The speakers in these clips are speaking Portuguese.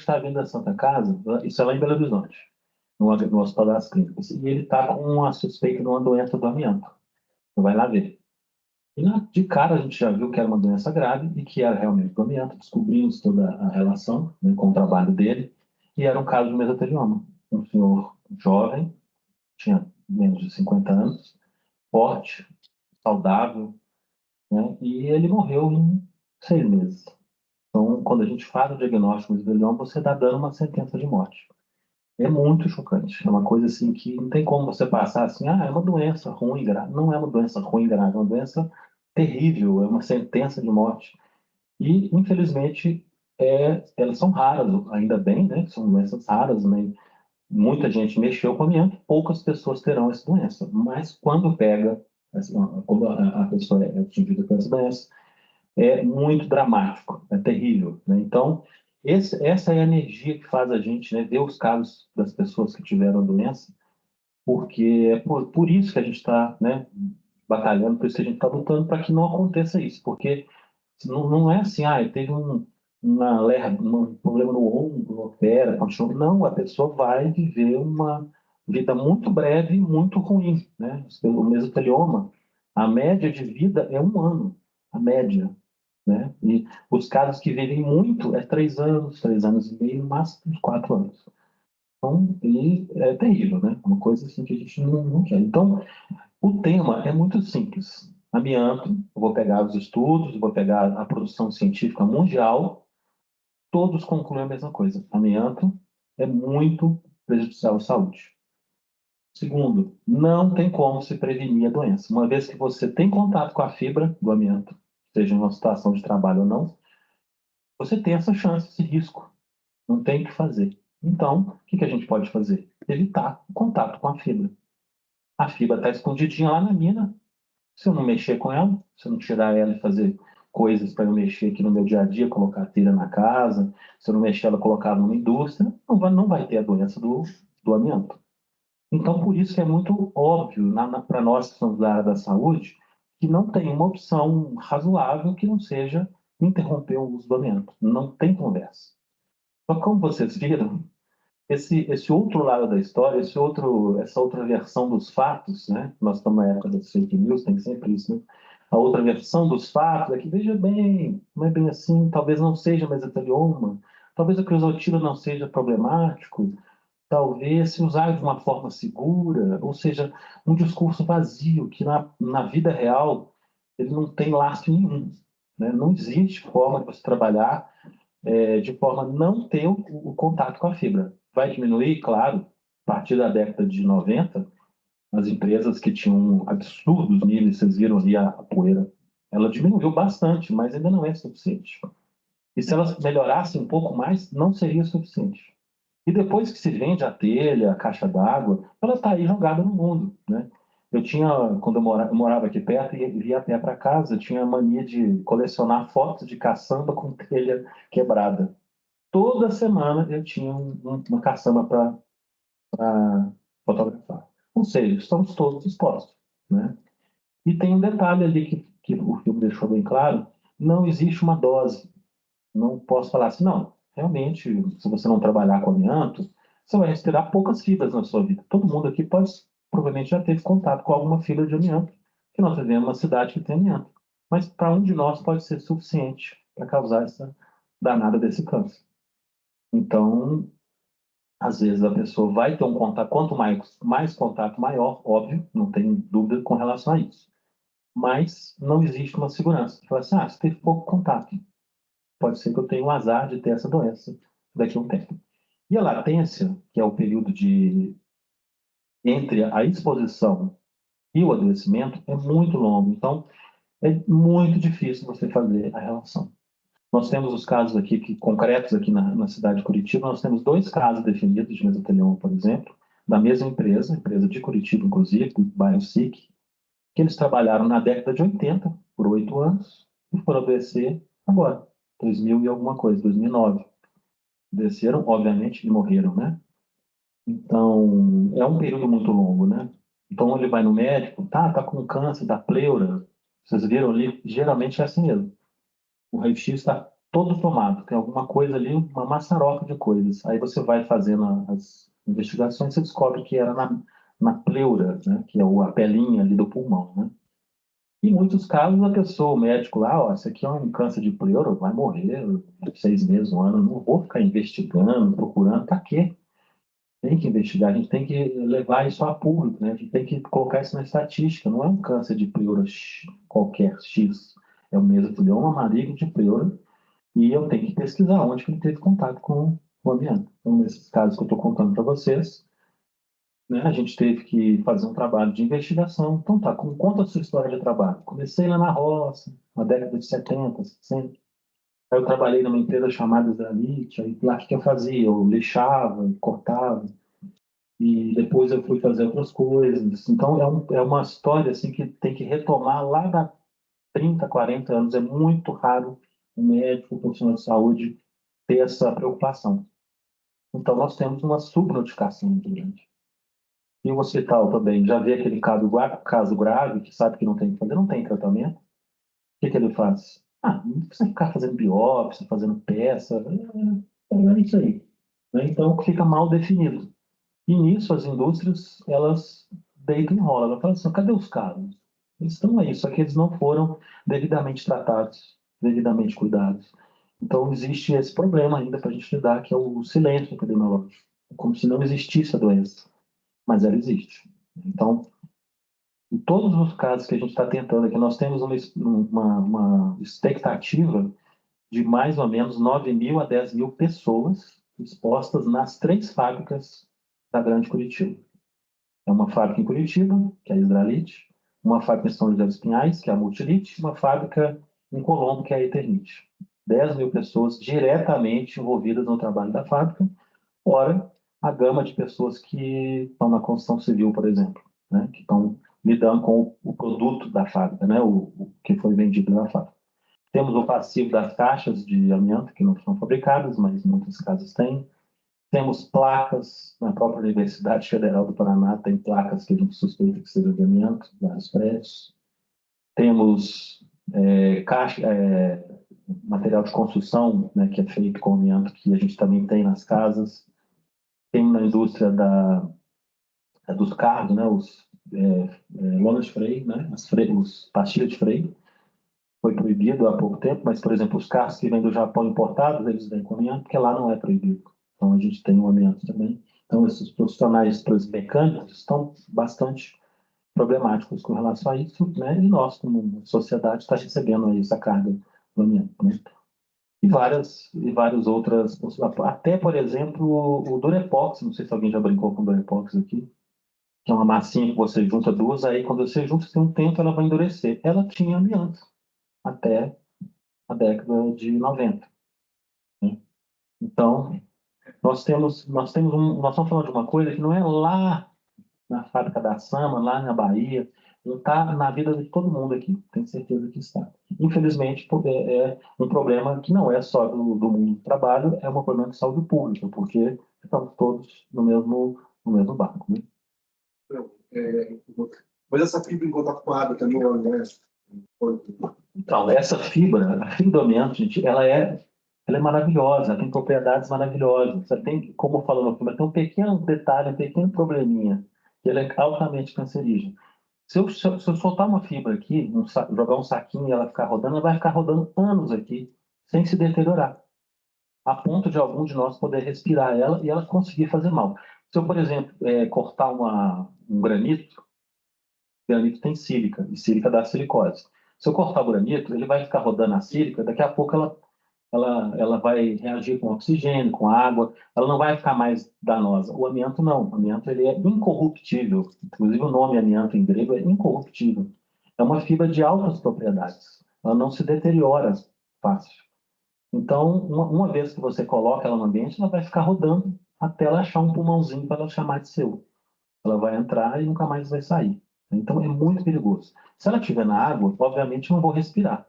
está vindo da Santa Casa, isso é lá em Belo Horizonte, no Hospital das Clínicas, e ele está com uma suspeita de uma doença do amianto. Você vai lá ver. E de cara a gente já viu que era uma doença grave e que era realmente do amianto, descobrimos toda a relação, né, com o trabalho dele, e era um caso de mesotelioma. Um senhor jovem, tinha menos de 50 anos, forte, saudável, né, e ele morreu em 6 meses. Então, quando a gente faz o diagnóstico de mesotelioma, você está dando uma sentença de morte. É muito chocante. É uma coisa assim que não tem como você passar assim, é uma doença ruim, grave. Não é uma doença ruim, grave, é uma doença terrível, é uma sentença de morte. E, infelizmente, elas são raras, ainda bem, né? São doenças raras, né? Muita gente mexeu com amianto, poucas pessoas terão essa doença. Mas quando pega, assim, quando a pessoa é atingida com essa doença, é muito dramático, é terrível, né? Então, essa é a energia que faz a gente, né, ver os casos das pessoas que tiveram a doença, porque é por isso que a gente está, né, batalhando, por isso que a gente está lutando para que não aconteça isso, porque não é assim, teve um problema no ombro, opera, continua. Não, a pessoa vai viver uma vida muito breve e muito ruim, né? O mesotelioma, a média de vida é 1 ano, a média, né? E os casos que vivem muito é 3 anos, 3 anos e meio, no máximo 4 anos. Então, e é terrível, né? Uma coisa assim que a gente não quer. Então, o tema é muito simples. Amianto, eu vou pegar os estudos, vou pegar a produção científica mundial, todos concluem a mesma coisa. Amianto é muito prejudicial à saúde. Segundo, não tem como se prevenir a doença. Uma vez que você tem contato com a fibra do amianto, seja em uma situação de trabalho ou não, você tem essa chance, esse risco. Não tem o que fazer. Então, o que a gente pode fazer? Evitar o contato com a fibra. A fibra está escondidinha lá na mina. Se eu não mexer com ela, se eu não tirar ela e fazer coisas para eu mexer aqui no meu dia a dia, colocar telha na casa, se eu não mexer ela, colocar numa indústria, não vai ter a doença do amianto. Então, por isso que é muito óbvio para nós que somos da área da saúde, que não tem uma opção razoável que não seja interromper o uso do amianto. Não tem conversa. Só que como vocês viram, esse outro lado da história, essa outra versão dos fatos, né? Nós estamos na época das fake news, tem sempre isso, né? A outra versão dos fatos é que, veja bem, não é bem assim, talvez não seja mesotelioma, talvez a criosotila não seja problemático, talvez se usar de uma forma segura, ou seja, um discurso vazio, que na vida real ele não tem lastro nenhum, né? Não existe forma de você trabalhar de forma a não ter o contato com a fibra. Vai diminuir, claro, a partir da década de 90, as empresas que tinham absurdos níveis, vocês viram ali a poeira, ela diminuiu bastante, mas ainda não é suficiente. E se elas melhorassem um pouco mais, não seria suficiente. E depois que se vende a telha, a caixa d'água, ela está aí jogada no mundo, né? Eu tinha, quando eu morava aqui perto e via a pé para casa, eu tinha a mania de colecionar fotos de caçamba com telha quebrada. Toda semana eu tinha uma caçamba para fotografar. Ou seja, estamos todos expostos, né? E tem um detalhe ali que o filme deixou bem claro: não existe uma dose. Não posso falar assim, não, realmente, se você não trabalhar com amianto, você vai respirar poucas fibras na sua vida. Todo mundo aqui provavelmente já teve contato com alguma fibra de amianto, que nós vivemos numa cidade que tem amianto. Mas para um de nós pode ser suficiente para causar essa danada desse câncer. Então, às vezes a pessoa vai ter um contato, quanto mais contato, maior, óbvio, não tem dúvida com relação a isso. Mas não existe uma segurança. Você fala assim, você teve pouco contato. Pode ser que eu tenha o azar de ter essa doença daqui a um tempo. E a latência, que é o período entre a exposição e o adoecimento, é muito longo. Então, é muito difícil você fazer a relação. Nós temos os casos aqui, concretos aqui na cidade de Curitiba, nós temos 2 casos definidos de mesotelioma, por exemplo, da mesma empresa de Curitiba, inclusive, do bairro SIC, que eles trabalharam na década de 80, por 8 anos, e foram adoecer agora, 2000 e alguma coisa, 2009. Desceram, obviamente, e morreram, né? Então, é um período muito longo, né? Então, ele vai no médico, tá com câncer da pleura, vocês viram ali, geralmente é assim mesmo. O raio-x está todo tomado, tem alguma coisa ali, uma maçaroca de coisas. Aí você vai fazendo as investigações, você descobre que era na pleura, né? Que é a pelinha ali do pulmão, né? Em muitos casos, a pessoa, o médico lá, ó, isso aqui é um câncer de pleura, vai morrer 6 meses, um ano, não vou ficar investigando, procurando, para quê? Tem que investigar, a gente tem que levar isso a público, né? A gente tem que colocar isso na estatística, não é um câncer de pleura qualquer X, é o mesotelioma maligno de pleura, e eu tenho que pesquisar onde que ele teve contato com o amianto. Então, nesses casos que eu estou contando para vocês, né, a gente teve que fazer um trabalho de investigação. Então, tá, conta a sua história de trabalho. Comecei lá na roça, na década de 70, 60. Aí eu trabalhei numa empresa chamada Israelite, aí lá o que eu fazia? Eu lixava, cortava, e depois eu fui fazer outras coisas. Então, é uma história assim que tem que retomar lá da 30, 40 anos. É muito raro um médico, um profissional de saúde ter essa preocupação. Então, nós temos uma subnotificação muito grande. E o hospital também já vê aquele caso grave, que sabe que não tem que fazer, não tem tratamento. O que que ele faz? Ah, não precisa ficar fazendo biópsia, fazendo peça, é isso aí. Né? Então, fica mal definido. E nisso, as indústrias, elas deitam e rolam. Elas falam assim, cadê os casos? Eles estão aí, só que eles não foram devidamente tratados, devidamente cuidados. Então, existe esse problema ainda para a gente lidar, que é o silêncio epidemiológico. Como se não existisse a doença, mas ela existe. Então, em todos os casos que a gente está tentando aqui, nós temos uma expectativa de mais ou menos 9.000 a 10.000 pessoas expostas nas 3 fábricas da Grande Curitiba. É uma fábrica em Curitiba, que é a Israelite, uma fábrica em São José dos Pinhais, que é a Multilite, uma fábrica em Colombo, que é a Eternite. 10.000 pessoas diretamente envolvidas no trabalho da fábrica, fora a gama de pessoas que estão na construção civil, por exemplo, né, que estão lidando com o produto da fábrica, né, o que foi vendido na fábrica. Temos o passivo das caixas de amianto, que não são fabricadas, mas em muitos casos têm. Temos placas, na própria Universidade Federal do Paraná tem placas que a gente suspeita que sejam de amianto, vários prédios. Temos material de construção, né, que é feito com amianto, que a gente também tem nas casas. Tem na indústria dos carros, né, os lonas de freio, né, os pastilhas de freio, foi proibido há pouco tempo, mas, por exemplo, os carros que vêm do Japão importados, eles vêm com amianto, porque lá não é proibido. Então, a gente tem o amianto também. Então, esses profissionais, por exemplo, mecânicos, estão bastante problemáticos com relação a isso, né, e nós, como sociedade, está recebendo aí essa carga do amianto, né? E várias outras, até, por exemplo, o Durepox, não sei se alguém já brincou com o Durepox aqui, que é uma massinha que você junta duas, aí quando você junta, tem um tempo, ela vai endurecer. Ela tinha amianto até a década de 90, né? Então, nós estamos falando de uma coisa que não é lá na fábrica da Sama, lá na Bahia, não está na vida de todo mundo aqui, tenho certeza que está. Infelizmente, é um problema que não é só do mundo do trabalho, é um problema de saúde pública, porque estamos todos no mesmo barco, né? Mas essa fibra em contato com a água também, né? Então, essa fibra, a fibra do amianto, gente, ela é maravilhosa, ela tem propriedades maravilhosas. Você tem, como falou no filme, tem um pequeno detalhe, um pequeno probleminha, que ele é altamente cancerígeno. Se eu soltar uma fibra aqui, jogar um saquinho e ela ficar rodando, ela vai ficar rodando anos aqui, sem se deteriorar, a ponto de algum de nós poder respirar ela e ela conseguir fazer mal. Se eu, por exemplo, cortar um granito tem sílica, e sílica dá silicose. Se eu cortar o granito, ele vai ficar rodando a sílica, daqui a pouco ela vai reagir com oxigênio, com água, ela não vai ficar mais danosa. O amianto não, o amianto ele é incorruptível, inclusive o nome amianto em grego é incorruptível. É uma fibra de altas propriedades, ela não se deteriora fácil. Então, uma vez que você coloca ela no ambiente, ela vai ficar rodando até ela achar um pulmãozinho para ela chamar de seu. Ela vai entrar e nunca mais vai sair. Então, é muito perigoso. Se ela estiver na água, obviamente eu não vou respirar,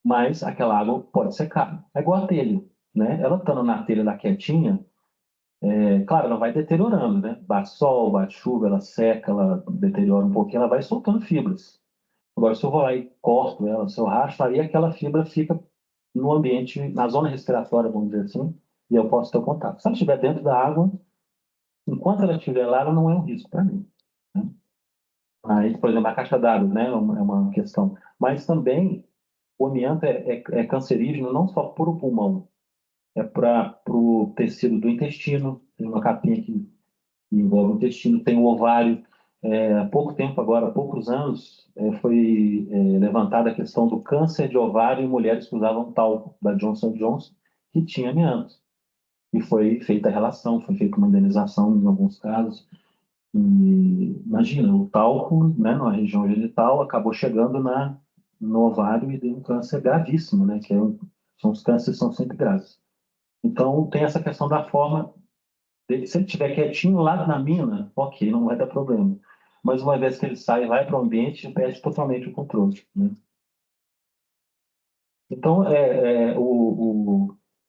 mas aquela água pode secar. É igual a telha, né? Ela estando na telha lá quietinha, claro, ela vai deteriorando, né? Bate sol, bate chuva, ela seca, ela deteriora um pouquinho, ela vai soltando fibras. Agora, se eu vou lá e corto ela, se eu racho, aí aquela fibra fica no ambiente, na zona respiratória, vamos dizer assim, e eu posso ter o contato. Se ela estiver dentro da água, enquanto ela estiver lá, ela não é um risco para mim, né? Aí, por exemplo, a caixa d'água, né, é uma questão. Mas também o amianto é cancerígeno não só para o pulmão, é para o tecido do intestino, tem uma capinha que envolve o intestino, tem o ovário. Há pouco tempo agora, há poucos anos, foi levantada a questão do câncer de ovário em mulheres que usavam talco da Johnson Johnson, que tinha amianto. E foi feita a relação, foi feita uma indenização em alguns casos. E imagina, o talco, né, na região genital, acabou chegando no ovário e deu um câncer gravíssimo, né, são os cânceres que são sempre graves. Então, tem essa questão da forma dele. Se ele estiver quietinho lá na mina, ok, não vai dar problema. Mas uma vez que ele sai e vai para o ambiente, ele perde totalmente o controle, né? Então,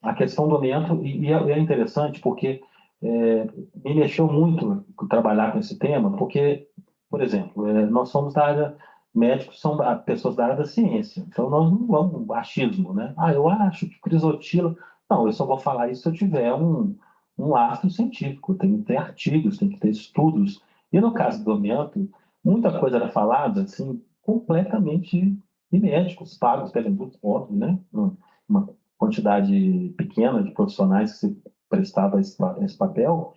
a questão do amianto, e é interessante porque me mexeu muito trabalhar com esse tema, porque, por exemplo, nós somos da área, médicos são pessoas da área da ciência, então nós não vamos achismo, né? Ah, eu acho que crisotila. Não, eu só vou falar isso se eu tiver um lastro científico, tem que ter artigos, tem que ter estudos. E no caso do amianto, muita coisa era falada, assim, completamente e médicos pagos pela indústria, óbvio, né? Uma quantidade pequena de profissionais que se prestava esse papel,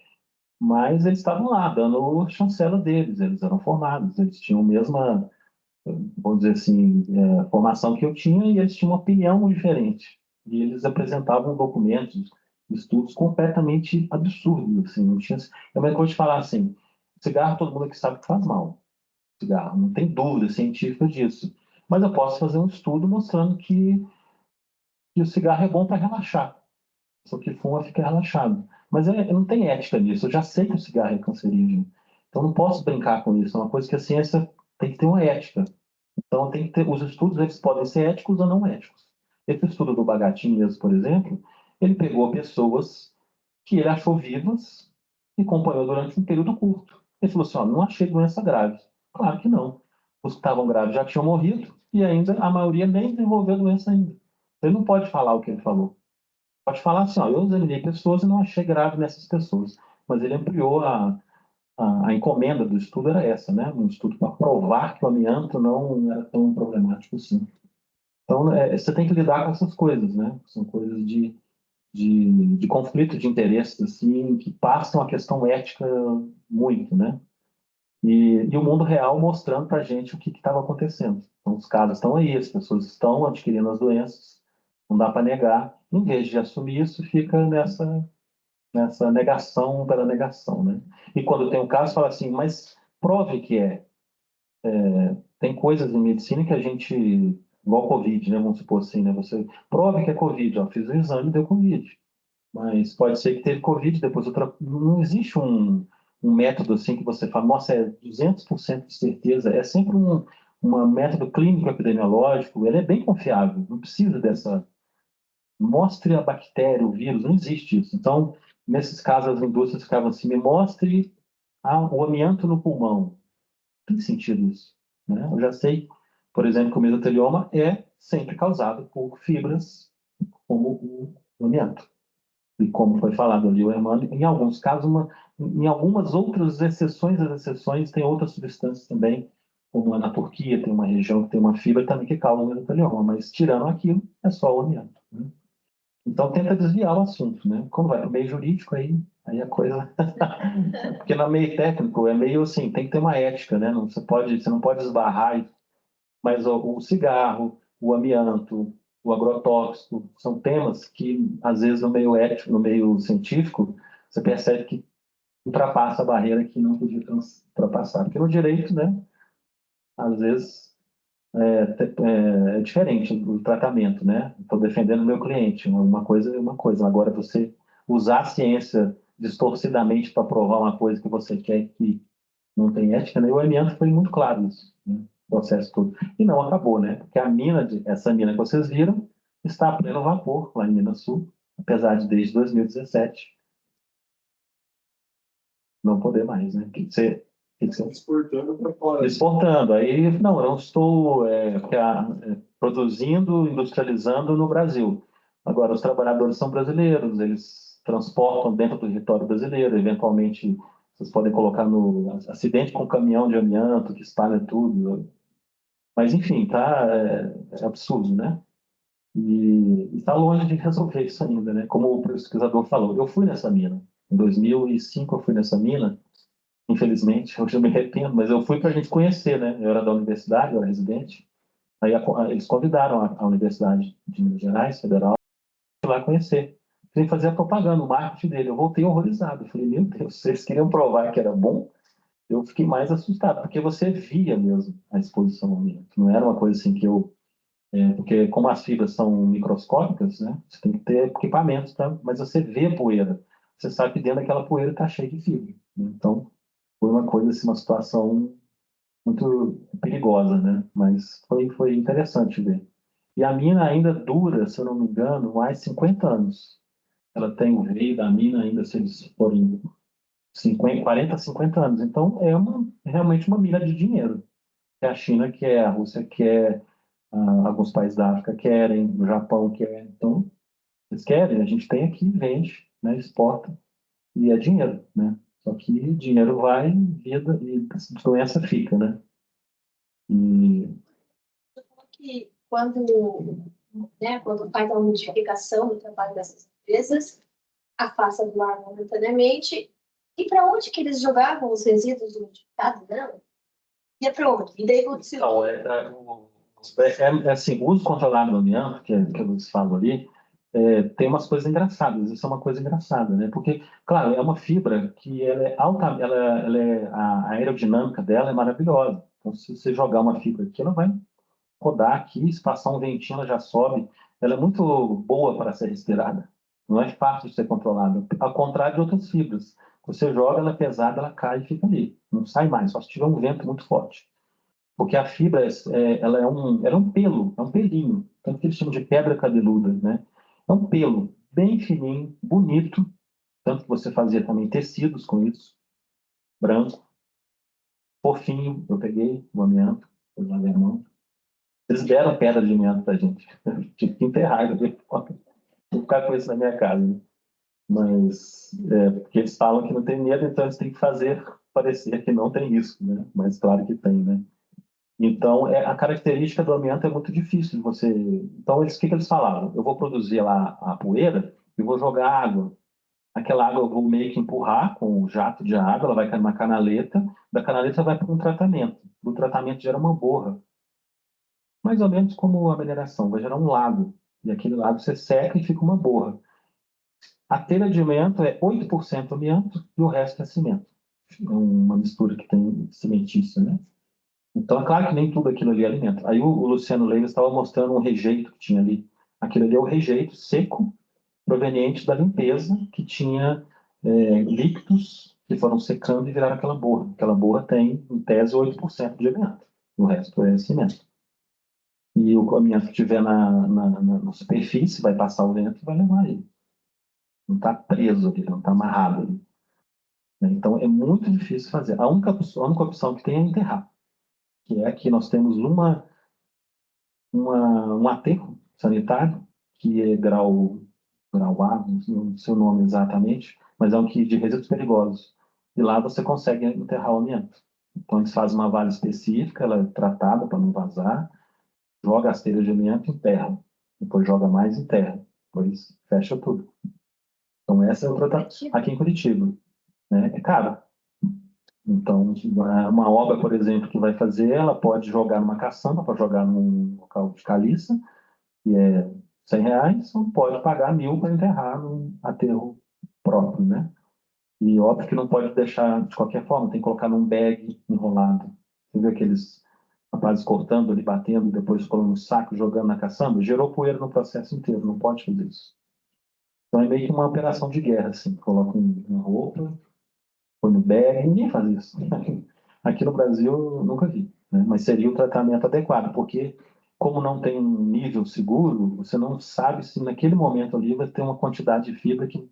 mas eles estavam lá dando a chancela deles, eles eram formados, eles tinham a mesma, vamos dizer assim, formação que eu tinha e eles tinham uma opinião diferente. E eles apresentavam documentos, estudos completamente absurdos, assim, não tinha... É uma coisa de falar assim, cigarro todo mundo aqui sabe que faz mal, cigarro, não tem dúvida científica disso. Mas eu posso fazer um estudo mostrando que o cigarro é bom para relaxar. Só que fuma fica relaxado. Mas não tem ética nisso. Eu já sei que o cigarro é cancerígeno. Então não posso brincar com isso. É uma coisa que a ciência tem que ter uma ética. Então tem que ter, os estudos eles podem ser éticos ou não éticos. Esse estudo do Bagatin mesmo, por exemplo, ele pegou pessoas que ele achou vivas e acompanhou durante um período curto. Ele falou assim, ó, não achei doença grave. Claro que não. Os que estavam graves já tinham morrido e ainda a maioria nem desenvolveu a doença ainda. Ele não pode falar o que ele falou. Pode falar assim, ó, eu examinei pessoas e não achei grave nessas pessoas. Mas ele ampliou a encomenda do estudo era essa, né? Um estudo para provar que o amianto não era tão problemático assim. Então, você tem que lidar com essas coisas, né? São coisas de conflito de interesses, assim, que passam a questão ética muito, né? E o mundo real mostrando para a gente o que estava acontecendo. Então, os casos estão aí, as pessoas estão adquirindo as doenças, não dá para negar. Em vez de assumir isso, fica nessa negação pela negação, né? E quando tem um caso, fala assim, mas prove que é. Tem coisas em medicina que a gente, igual Covid, né? Vamos supor assim, né? Você prove que é Covid, ó, fiz o exame e deu Covid. Mas pode ser que teve Covid, depois outra. Não existe um método assim que você fala, nossa, é 200% de certeza. É sempre um método clínico epidemiológico, ele é bem confiável, não precisa dessa. Mostre a bactéria, o vírus, não existe isso. Então, nesses casos, as indústrias ficavam assim, me mostre o amianto no pulmão. Tem sentido isso, né? Eu já sei, por exemplo, que o mesotelioma é sempre causado por fibras como o amianto. E como foi falado ali, o Hermano, em alguns casos, em algumas outras exceções, as exceções, tem outras substâncias também, como na Turquia, tem uma região que tem uma fibra também que causa o mesotelioma, mas tirando aquilo, é só o amianto, né? Então tenta desviar o assunto, né? Quando vai para o meio jurídico, aí a coisa... Porque no meio técnico é meio assim, tem que ter uma ética, né? Você não pode esbarrar, mas o cigarro, o amianto, o agrotóxico, são temas que, às vezes, no meio ético, no meio científico, você percebe que ultrapassa a barreira que não podia ultrapassar. Porque no direito, né, às vezes é diferente o tratamento, né? Estou defendendo o meu cliente, uma coisa é uma coisa. Agora, você usar a ciência distorcidamente para provar uma coisa que você quer que não tem ética, né? E o amianto foi muito claro isso, né? O processo todo. E não acabou, né? Porque essa mina que vocês viram, está a pleno vapor lá em Minas Sul, apesar de desde 2017 não poder mais, né? Exportando para fora. Exportando. Aí, não, eu não estou produzindo, industrializando no Brasil. Agora, os trabalhadores são brasileiros, eles transportam dentro do território brasileiro, eventualmente vocês podem colocar no acidente com caminhão de amianto que espalha tudo. Mas, enfim, tá, é absurdo, né? E está longe de resolver isso ainda, né? Como o pesquisador falou, eu fui nessa mina. Em 2005 eu fui nessa mina, infelizmente, hoje eu me arrependo, mas eu fui para a gente conhecer, né? Eu era da universidade, eu era residente. Aí eles convidaram a Universidade de Minas Gerais, Federal, para lá conhecer. Sem fazer a propaganda, o marketing dele. Eu voltei horrorizado. Eu falei, meu Deus, vocês queriam provar que era bom? Eu fiquei mais assustado, porque você via mesmo a exposição ao ambiente. Não era uma coisa assim que eu... porque como as fibras são microscópicas, né? Você tem que ter equipamentos, tá? Mas você vê a poeira. Você sabe que dentro daquela poeira está cheio de fibra. Então, foi uma coisa, assim, uma situação muito perigosa, né? Mas foi interessante ver. E a mina ainda dura, se eu não me engano, mais 50 anos. Ela tem o veio da mina ainda, se eles forem 50, 40, 50 anos. Então, realmente uma mina de dinheiro. Que a China quer, a Rússia quer, alguns países da África querem, o Japão quer. Então, eles querem, a gente tem aqui, vende, né, exporta, e é dinheiro, né? Só que dinheiro vai, vida e doença fica, né? E Que quando faz a modificação do trabalho dessas empresas, afasta do ar momentaneamente. E para onde que eles jogavam os resíduos modificados, né? Ia para onde? E daí aconteceu. Então, assim, o uso controlado do amianto, que eles falam ali, tem umas coisas engraçadas. Isso é uma coisa engraçada, né? Porque, claro, é uma fibra que ela é alta, a aerodinâmica dela é maravilhosa. Então, se você jogar uma fibra aqui, ela vai rodar aqui, se passar um ventinho, ela já sobe. Ela é muito boa para ser respirada. Não é fácil de ser controlada. Ao contrário de outras fibras. Você joga, ela é pesada, ela cai e fica ali. Não sai mais, só se tiver um vento muito forte. Porque a fibra, ela é um pelo, é um pelinho. Tanto que eles chamam de pedra cabeluda, né? É um pelo bem fininho, bonito. Tanto que você fazia também tecidos com isso, branco, fofinho. Eu peguei o amianto, eu lavei a mão. Eles deram pedra de amianto pra gente. Tive que enterrar, vou ficar com isso na minha casa. Né? Mas, porque eles falam que não tem medo, então eles têm que fazer parecer que não tem risco, né? Mas claro que tem, né? Então, a característica do amianto é muito difícil de você... Então, o que eles falavam? Eu vou produzir lá a poeira e vou jogar água. Aquela água eu vou meio que empurrar com um jato de água, ela vai cair numa canaleta, da canaleta vai para um tratamento. O tratamento gera uma borra. Mais ou menos como a mineração, vai gerar um lago. E aquele lago você seca e fica uma borra. A telha de amianto é 8% amianto e o resto é cimento. É uma mistura que tem cimentícia, né? Então, é claro que nem tudo aquilo ali é alimento. Aí o Luciano Leite estava mostrando um rejeito que tinha ali. Aquilo ali é o rejeito seco proveniente da limpeza que tinha líquidos que foram secando e viraram aquela borra. Aquela borra tem, em tese, 8% de amianto. O resto é cimento. E o amianto que estiver na superfície, vai passar o vento e vai levar ele. Não está preso ali, não está amarrado ali. Né? Então, é muito difícil fazer. A única opção que tem é enterrar. Que é que nós temos um aterro sanitário, que é grau A, não sei o nome exatamente, mas é um que de resíduos perigosos. E lá você consegue enterrar o amianto. Então eles fazem uma vala específica, ela é tratada para não vazar, joga as telhas de amianto e enterra. Depois joga mais e enterra. Depois fecha tudo. Então essa é outra aqui em Curitiba. Né? É caro. Então, uma obra, por exemplo, que vai fazer, ela pode jogar numa caçamba, para jogar num local de caliça, que é R$ 100, ou pode pagar 1.000 para enterrar num aterro próprio, né? E óbvio que não pode deixar de qualquer forma, tem que colocar num bag enrolado. Você vê aqueles rapazes cortando ali, batendo, depois colocando no saco, jogando na caçamba? Gerou poeira no processo inteiro, não pode fazer isso. Então é meio que uma operação de guerra, assim. Coloca uma roupa, põe no bag, ninguém faz isso. Aqui no Brasil, eu nunca vi. Né? Mas seria o tratamento adequado, porque como não tem um nível seguro, você não sabe se naquele momento ali vai ter uma quantidade de fibra que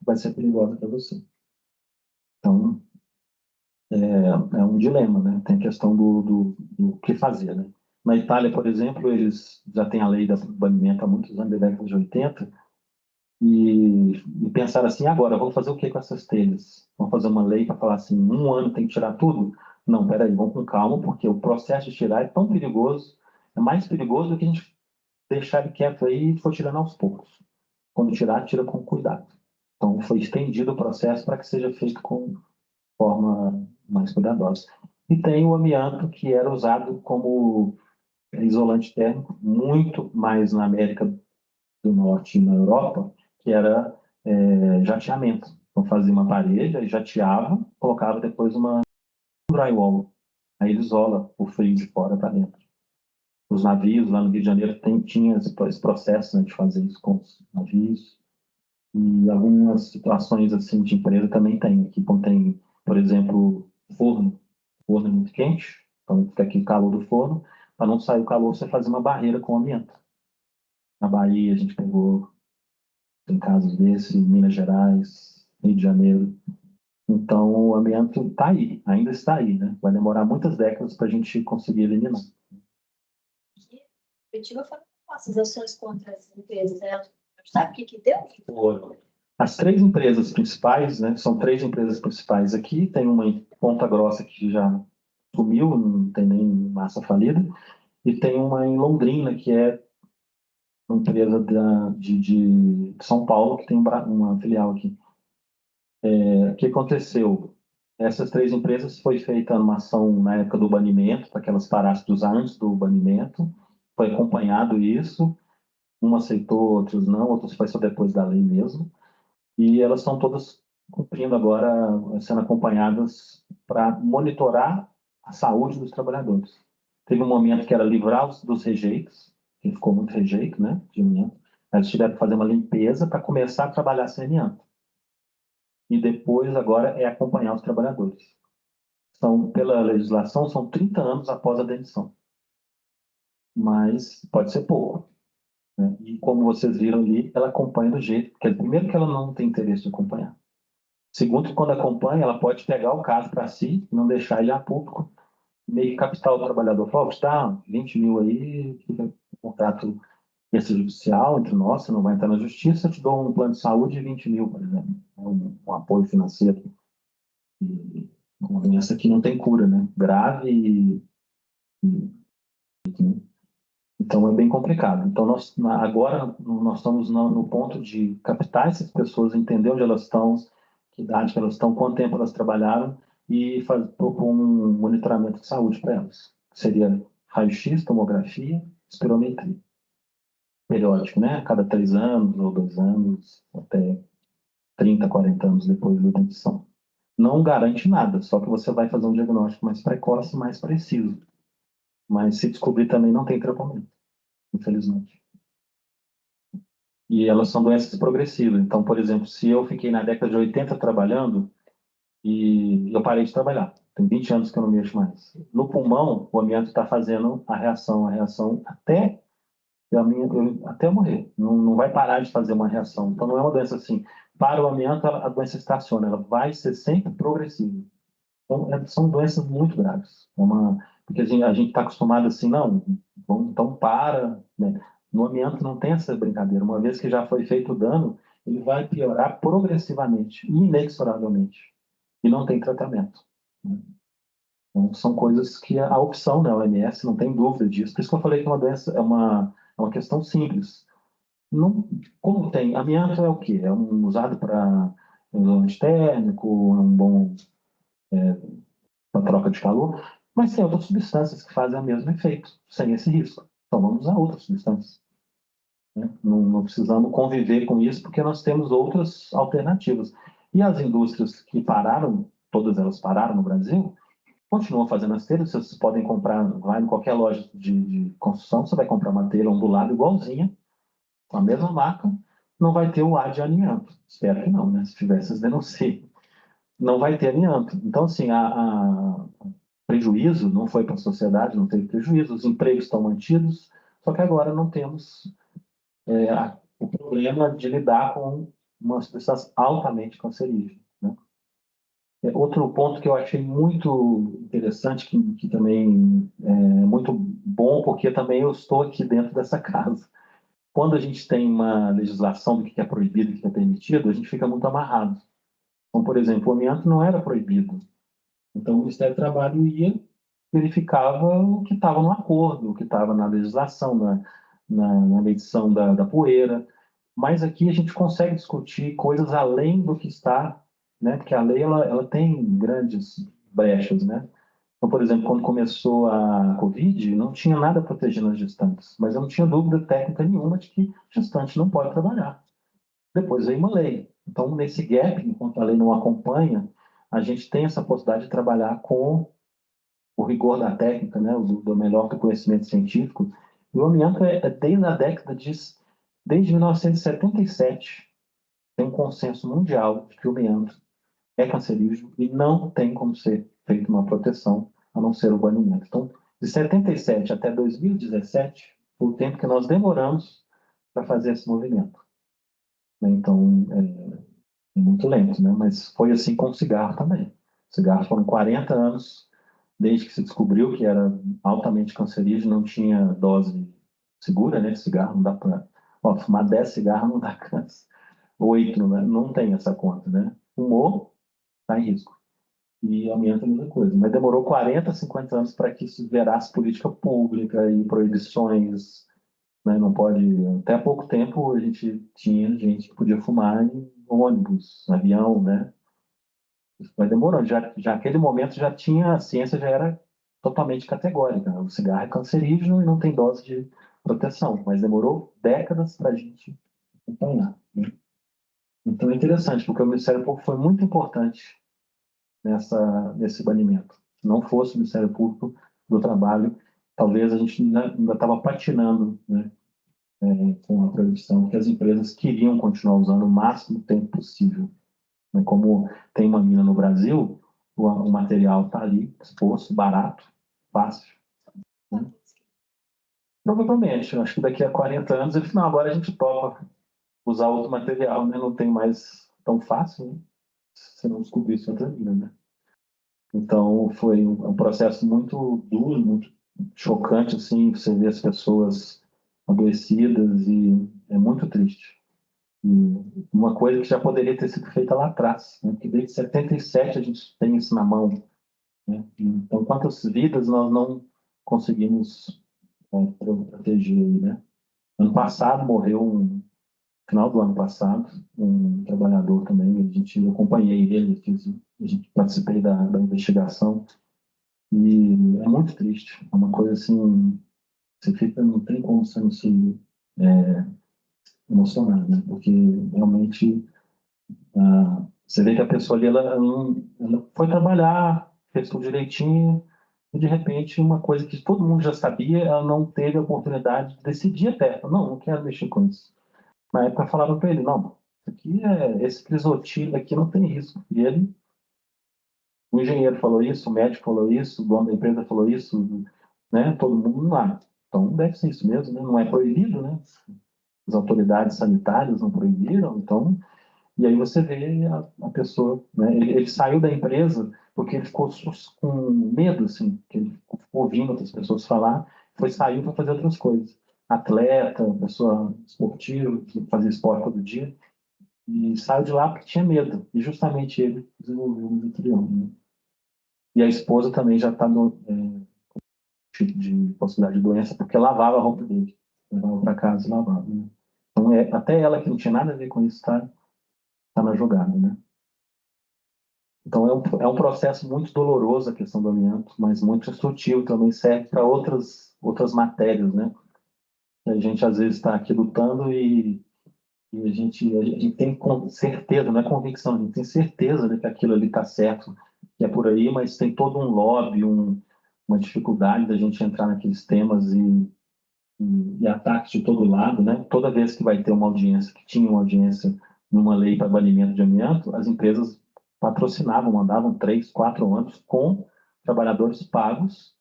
vai ser perigosa para você. Então, é um dilema, né? Tem a questão do que fazer, né? Na Itália, por exemplo, eles já têm a lei do banimento há muitos anos, da década de 80, e pensaram assim, agora, vamos fazer o que com essas telhas? Vamos fazer uma lei para falar assim, um ano tem que tirar tudo? Não, peraí, vamos com calma, porque o processo de tirar é tão perigoso, é mais perigoso do que a gente deixar ele quieto aí e for tirando aos poucos. Quando tirar, tira com cuidado. Então, foi estendido o processo para que seja feito com forma mais cuidadosa. E tem o amianto, que era usado como isolante térmico, muito mais na América do Norte e na Europa, que era jateamento. Então, fazia uma parede, aí jateava, colocava depois uma drywall. Aí ele isola o frio de fora para dentro. Os navios, lá no Rio de Janeiro, tinha esse processo, né, de fazer isso com os navios. E algumas situações assim de empresa também tem. Aqui contém, por exemplo, forno. O forno é muito quente, então fica aqui o calor do forno. Para não sair o calor, você faz uma barreira com o amianto. Na Bahia, a gente pegou, tem casos desses, em Minas Gerais, Rio de Janeiro. Então, o amianto está aí, ainda está aí, né? Vai demorar muitas décadas para a gente conseguir eliminar. Curitiba foram essas ações contra as empresas, né? Sabe o que que deu? As três empresas principais, né? São três empresas principais aqui. Tem uma em Ponta Grossa que já sumiu, não tem nem massa falida. E tem uma em Londrina, que é uma empresa de São Paulo, que tem uma filial aqui. O que aconteceu? Essas três empresas foi feita uma ação na época do banimento, para que elas parassem de usar antes do banimento. Foi acompanhado isso. Um aceitou, outros não, outros foi só depois da lei mesmo. E elas estão todas cumprindo agora, sendo acompanhadas para monitorar a saúde dos trabalhadores. Teve um momento que era livrá-los dos rejeitos, que ficou muito rejeito, né, de amianto. Eles tiveram que fazer uma limpeza para começar a trabalhar sem amianto. E depois, agora, é acompanhar os trabalhadores. Pela legislação, são 30 anos após a demissão. Mas pode ser pouco, né? E como vocês viram ali, ela acompanha do jeito, porque primeiro que ela não tem interesse de acompanhar. Segundo, que quando acompanha, ela pode pegar o caso para si, não deixar ele a público, meio que captar o trabalhador. Falar, está 20 mil aí, fica um contrato extrajudicial entre nós, você não vai entrar na justiça, eu te dou um plano de saúde de 20 mil, por exemplo. Um apoio financeiro. E uma doença que não tem cura, né? Grave então é bem complicado. Então agora nós estamos no ponto de captar essas pessoas, entender onde elas estão, que idade que elas estão, quanto tempo elas trabalharam e propor um monitoramento de saúde para elas. Seria raio-x, tomografia, espirometria. Periódico, né? A cada 3 anos ou 2 anos, até 30, 40 anos depois da demissão. Não garante nada, só que você vai fazer um diagnóstico mais precoce, mais preciso. Mas se descobrir também não tem tratamento, infelizmente. E elas são doenças progressivas. Então, por exemplo, se eu fiquei na década de 80 trabalhando e eu parei de trabalhar, tem 20 anos que eu não mexo mais. No pulmão, o amianto está fazendo a reação até eu morrer. Não vai parar de fazer uma reação. Então, não é uma doença assim. Para o amianto, a doença estaciona, ela vai ser sempre progressiva. Então, são doenças muito graves. Porque a gente está acostumado assim, não, então para, né? No amianto não tem essa brincadeira. Uma vez que já foi feito o dano, ele vai piorar progressivamente, inexoravelmente. E não tem tratamento, né? Então, são coisas que a opção, né, a OMS não tem dúvida disso. Por isso que eu falei que uma doença é uma questão simples. Não, como tem? Amianto é o quê? Usado para isolante térmico, é um bom para troca de calor, mas tem outras substâncias que fazem o mesmo efeito, sem esse risco. Então vamos usar outras substâncias, né? Não precisamos conviver com isso porque nós temos outras alternativas. E as indústrias que pararam, todas elas pararam no Brasil, continuam fazendo as telhas. Vocês podem comprar, vai em qualquer loja de construção, você vai comprar uma telha ondulada igualzinha, com a mesma marca, não vai ter o ar de amianto. Espero que não, né? Se tivesse, vocês denunciam. Não vai ter amianto. Então, assim, prejuízo não foi para a sociedade, não teve prejuízo, os empregos estão mantidos, só que agora não temos o problema de lidar com uma substância altamente cancerígena, né? Outro ponto que eu achei muito interessante, que também é muito bom, porque também eu estou aqui dentro dessa casa. Quando a gente tem uma legislação do que é proibido e o que é permitido, a gente fica muito amarrado. Então, por exemplo, o amianto não era proibido. Então, o Ministério do Trabalho ia, verificava o que estava no acordo, o que estava na legislação, na medição da poeira. Mas aqui a gente consegue discutir coisas além do que está, né? Porque a lei ela tem grandes brechas, né? Então, por exemplo, quando começou a Covid, não tinha nada protegendo as gestantes, mas eu não tinha dúvida técnica nenhuma de que gestante não pode trabalhar. Depois veio uma lei. Então, nesse gap, enquanto a lei não acompanha, a gente tem essa possibilidade de trabalhar com o rigor da técnica, né, do melhor do conhecimento científico. E o amianto desde a década de desde 1977 tem um consenso mundial de que o amianto é cancerígeno e não tem como ser feita uma proteção a não ser o banimento. Então, de 77 até 2017, foi o tempo que nós demoramos para fazer esse movimento. Então, é muito lento, né? Mas foi assim com o cigarro também. O cigarro foram 40 anos desde que se descobriu que era altamente cancerígeno, não tinha dose segura, né, de cigarro, não dá para... Fumar 10 cigarros não dá câncer. 8, né? Não tem essa conta, né? Fumou, está em risco. E aumenta a mesma coisa. Mas demorou 40, 50 anos para que isso virasse política pública e proibições, né? Não pode... Até há pouco tempo a gente tinha gente que podia fumar em ônibus, avião, né? Mas demorou, já aquele momento já tinha, a ciência já era totalmente categórica. O cigarro é cancerígeno e não tem dose de proteção, mas demorou décadas para a gente acompanhar, né? Então é interessante, porque o Ministério Público foi muito importante nesse banimento. Se não fosse o Ministério Público do Trabalho, talvez a gente ainda estava patinando, né, com a proibição, que as empresas queriam continuar usando o máximo tempo possível. Como tem uma mina no Brasil, o material está ali, exposto, barato, fácil, né? Provavelmente, eu acho que daqui a 40 anos ele não, agora a gente topa usar outro material, né? Não tem mais tão fácil, né? Se não descobrisse outra mina, né? Então foi um processo muito duro, muito chocante, assim, você vê as pessoas adoecidas e é muito triste. E uma coisa que já poderia ter sido feita lá atrás, né? Porque desde 77 a gente tem isso na mão, né? Então, quantas vidas nós não conseguimos proteger aí, né? Ano passado morreu final do ano passado, um trabalhador também, eu acompanhei ele, a gente participei da investigação e é muito triste, é uma coisa assim, você fica, não tem como você não se emocionar, né? Porque realmente você vê que a pessoa ali, ela foi trabalhar, fez tudo direitinho, e de repente uma coisa que todo mundo já sabia, ela não teve a oportunidade de decidir até. Não quero mexer com isso. Na época falaram para ele, não, isso aqui esse crisotilo aqui não tem risco. E ele, o engenheiro falou isso, o médico falou isso, o dono da empresa falou isso, né? Todo mundo lá. Então deve ser isso mesmo, né? Não é proibido, né? As autoridades sanitárias não proibiram, então e aí você vê a pessoa, né? Ele saiu da empresa porque ele ficou com medo, assim, que ele ficou ouvindo outras pessoas falar, saiu para fazer outras coisas. Atleta, pessoa esportiva, que fazia esporte todo dia, e saiu de lá porque tinha medo. E justamente ele desenvolveu o mesotrioma, né? E a esposa também já está no tipo de possibilidade de doença porque lavava a roupa dele. Levava para casa e lavava, né? Então, até ela que não tinha nada a ver com isso tá na jogada, né? Então, é um processo muito doloroso a questão do amianto, mas muito instrutivo também, serve para outras matérias, né? A gente, às vezes, está aqui lutando e a gente tem certeza, não é convicção, a gente tem certeza, né, que aquilo ali está certo, que é por aí, mas tem todo um lobby, uma dificuldade da gente entrar naqueles temas e ataques de todo lado, né? Toda vez que vai ter uma audiência, que tinha uma audiência numa lei para banimento de amianto, as empresas patrocinavam, mandavam 3, 4 ônibus com trabalhadores pagos.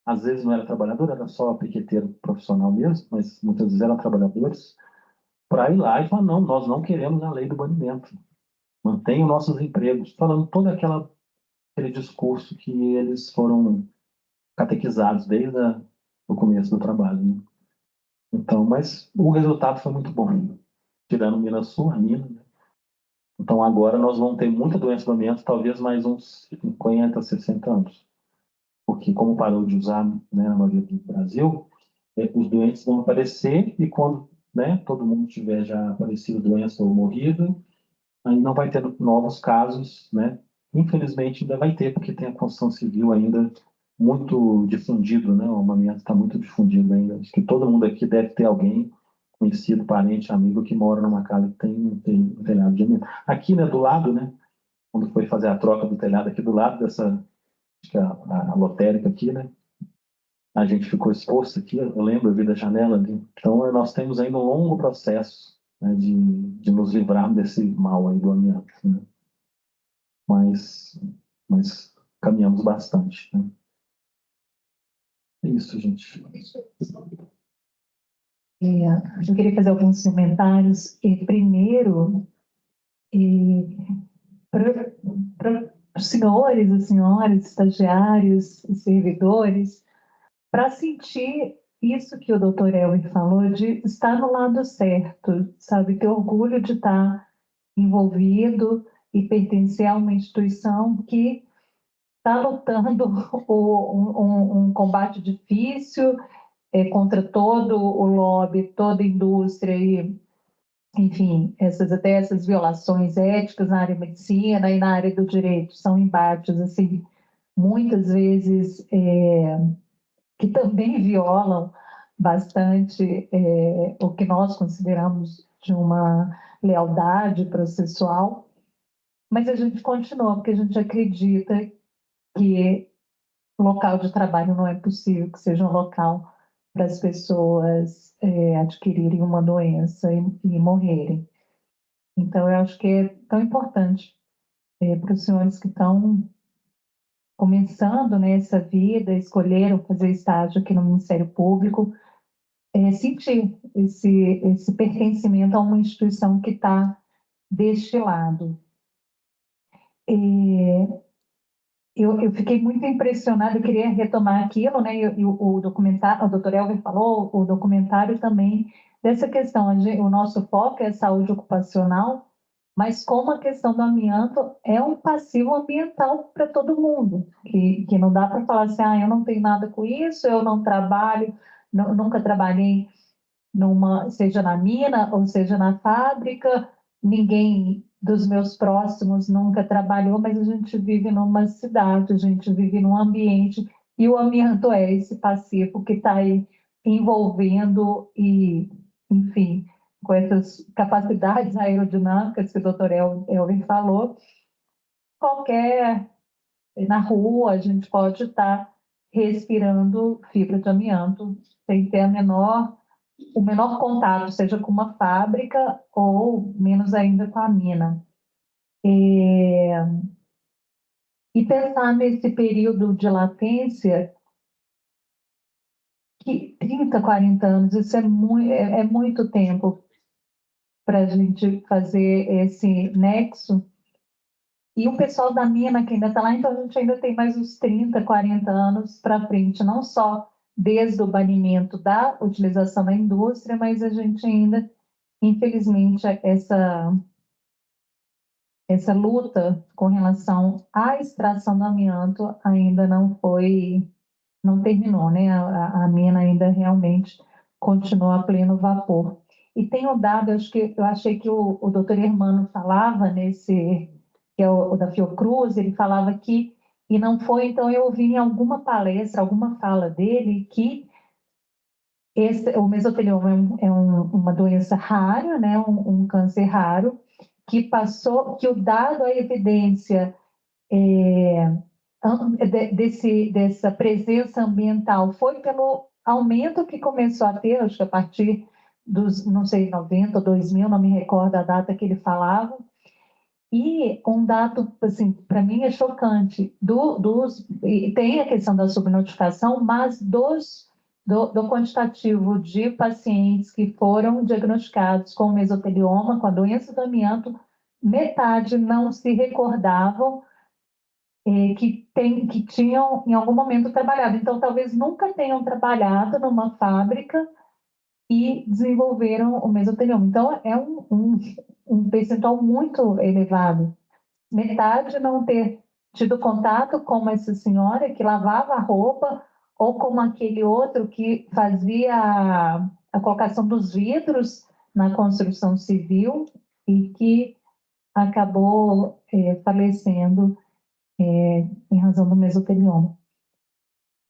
Às vezes não era trabalhador, era só piqueteiro profissional mesmo, mas muitas vezes eram trabalhadores, para ir lá e falar, não, nós não queremos a lei do banimento. mantenham nossos empregos, falando todo aquele discurso que eles foram catequizados desde o começo do trabalho, né? Então, mas o resultado foi muito bom, tirando Minas Sul, a Minas, né? Então agora nós vamos ter muita doença do amianto, talvez mais uns 50, 60 anos. Porque como parou de usar, né, na maioria do Brasil, os doentes vão aparecer e quando, né, todo mundo tiver já aparecido doença ou morrido, aí não vai ter novos casos, né? Infelizmente ainda vai ter, porque tem a construção civil ainda muito difundido, né? O amianto está muito difundido ainda. Acho que todo mundo aqui deve ter alguém conhecido, parente, amigo que mora numa casa que tem um telhado de amianto. Aqui, né, do lado, né? Quando foi fazer a troca do telhado aqui do lado dessa, acho que a lotérica aqui, né? A gente ficou exposto aqui, eu lembro, eu vi da janela ali. Então, nós temos ainda um longo processo, né, de nos livrar desse mal aí do amianto, né? Mas, mas caminhamos bastante, né? É isso, gente. Eu queria fazer alguns comentários. Primeiro, para os senhores e senhoras, estagiários e servidores, para sentir isso que o doutor Elvin falou, de estar no lado certo, sabe? Ter orgulho de estar envolvido e pertencer a uma instituição que está lutando um combate difícil contra todo o lobby, toda a indústria e, enfim, até essas violações éticas na área da medicina e na área do direito. São embates, assim, muitas vezes que também violam bastante o que nós consideramos de uma lealdade processual, mas a gente continua, porque a gente acredita que o local de trabalho não é possível que seja um local para as pessoas adquirirem uma doença e morrerem. Então, eu acho que é tão importante para os senhores que estão começando nessa vida, escolheram fazer estágio aqui no Ministério Público, sentir esse pertencimento a uma instituição que está deste lado. Eu fiquei muito impressionada, eu queria retomar aquilo, né? E o documentário, o doutor Elvin falou, o documentário também, dessa questão, o nosso foco é a saúde ocupacional, mas como a questão do amianto é um passivo ambiental para todo mundo, que não dá para falar assim, eu não tenho nada com isso, eu não trabalho, nunca trabalhei seja na mina ou seja na fábrica, ninguém dos meus próximos nunca trabalhou, mas a gente vive numa cidade, a gente vive num ambiente, e o amianto é esse passivo que está aí envolvendo e, enfim, com essas capacidades aerodinâmicas que o doutor Elvin falou, na rua, a gente pode estar respirando fibra de amianto sem ter o menor contato, seja com uma fábrica ou menos ainda com a mina. E pensar nesse período de latência, que 30, 40 anos, isso é muito tempo para a gente fazer esse nexo. E o pessoal da mina que ainda está lá, então a gente ainda tem mais uns 30, 40 anos para frente, não só desde o banimento da utilização na indústria, mas a gente ainda, infelizmente, essa luta com relação à extração do amianto ainda não terminou, né? A mina ainda realmente continua a pleno vapor. E tem um dado, eu achei que o doutor Hermano falava que é o da Fiocruz, ele falava que, e não foi, então eu ouvi em alguma palestra, alguma fala dele, que o mesotelioma uma doença rara, né? Um câncer raro, que o dado, a evidência dessa presença ambiental foi pelo aumento que começou a ter, acho que a partir dos, não sei, 90 ou 2000, não me recordo a data que ele falava, e um dado, assim, para mim é chocante, e tem a questão da subnotificação, mas do quantitativo de pacientes que foram diagnosticados com mesotelioma, com a doença do amianto, metade não se recordavam que tinham em algum momento trabalhado. Então, talvez nunca tenham trabalhado numa fábrica e desenvolveram o mesotelioma. Então, é um percentual muito elevado. Metade não ter tido contato com essa senhora que lavava a roupa ou com aquele outro que fazia a colocação dos vidros na construção civil e que acabou falecendo em razão do mesotelioma.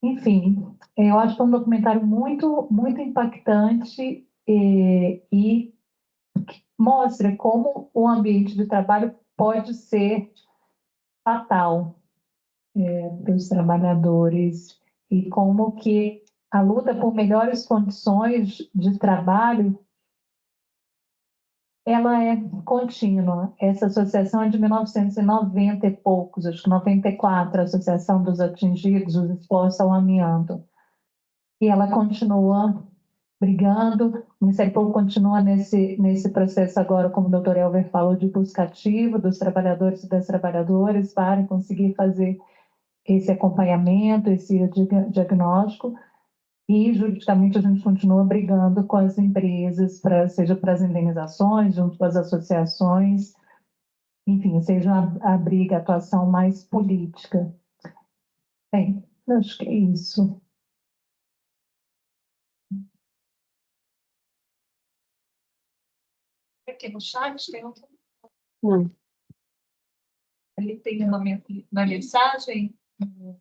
Enfim, eu acho que é um documentário muito, muito impactante e mostra como o ambiente de trabalho pode ser fatal para os trabalhadores e como que a luta por melhores condições de trabalho ela é contínua. Essa associação é de 1990 e poucos, acho que 94, a Associação dos Atingidos, os Expostos ao Amianto. E ela continua brigando, o Ministério Público continua nesse processo agora, como o doutor Elber falou, de busca ativa dos trabalhadores e das trabalhadoras para conseguir fazer esse acompanhamento, esse diagnóstico, e juridicamente a gente continua brigando com as empresas, seja para as indenizações, junto com as associações, enfim, seja a briga, a atuação mais política. Bem, acho que é isso. Aqui no chat tem outro. Não. Ali tem uma mensagem. No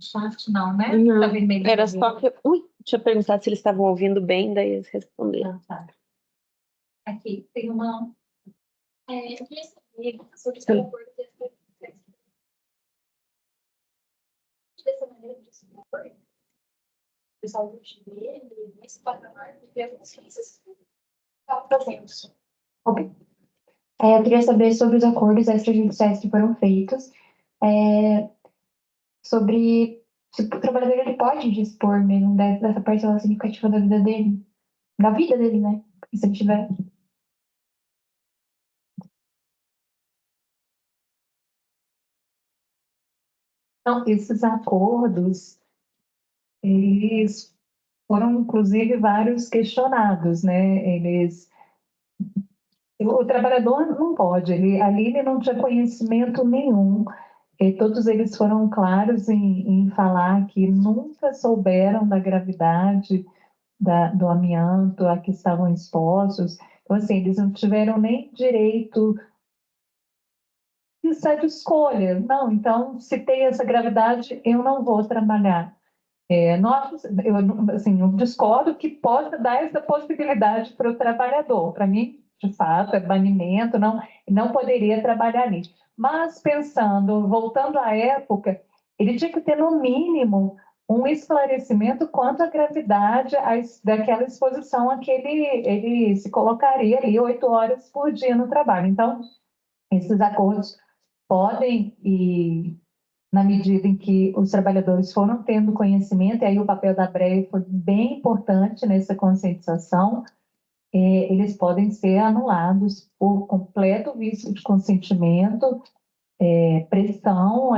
chat não, né? Não. Tá vermelho. Era só que. Ui, deixa eu perguntar se eles estavam ouvindo bem, daí eles responderam. Ah, tá. Aqui tem uma. Eu queria saber sobre Sim. o acordo dessa maneira de se propor. O pessoal do Chile, nesse patamar, de ver as ciências que estão fazendo. Ok. Eu queria saber sobre os acordos extrajudiciais que foram feitos, sobre se o trabalhador ele pode dispor mesmo dessa parcela significativa da vida dele, né? Porque se ele tiver. Então, esses acordos, eles foram, inclusive, vários questionados, né? O trabalhador não pode, ali ele não tinha conhecimento nenhum. Todos eles foram claros em falar que nunca souberam da gravidade do amianto a que estavam expostos. Então, assim, eles não tiveram nem direito de escolha. Não, então, se tem essa gravidade, eu não vou trabalhar. Eu discordo que possa dar essa possibilidade para o trabalhador. Para mim, de fato, é banimento, não poderia trabalhar nisso. Mas pensando, voltando à época, ele tinha que ter, no mínimo, um esclarecimento quanto à gravidade daquela exposição a que ele se colocaria ali 8 horas por dia no trabalho. Então, esses acordos podem e na medida em que os trabalhadores foram tendo conhecimento, e aí o papel da ABREA foi bem importante nessa conscientização, eles podem ser anulados por completo vício de consentimento, pressão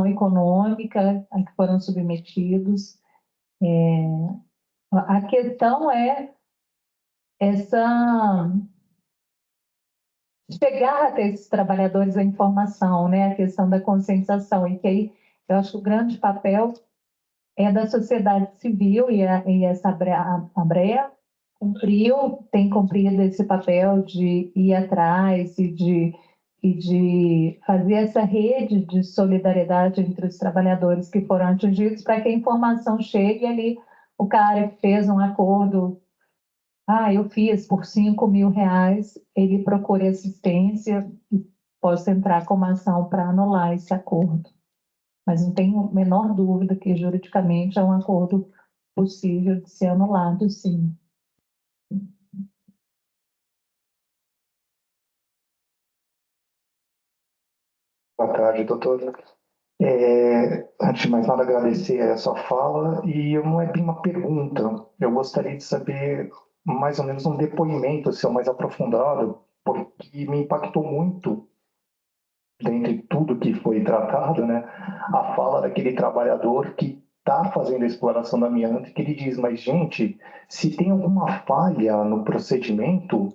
econômica a que foram submetidos. A questão é chegar até esses trabalhadores a informação, né? A questão da conscientização, e que aí eu acho que o grande papel é da sociedade civil, e essa ABREA tem cumprido esse papel de ir atrás e de fazer essa rede de solidariedade entre os trabalhadores que foram atingidos, para que a informação chegue ali, o cara que fez um acordo, eu fiz por R$ 5.000, ele procure assistência e possa entrar com uma ação para anular esse acordo. Mas não tenho a menor dúvida que juridicamente é um acordo possível de ser anulado, sim. Boa tarde, doutora. Antes de mais nada, agradecer a sua fala, e não é bem uma pergunta. Eu gostaria de saber mais ou menos um depoimento seu mais aprofundado, que me impactou muito, dentre tudo que foi tratado, né, a fala daquele trabalhador que está fazendo a exploração do amianto, que ele diz, mas gente, se tem alguma falha no procedimento,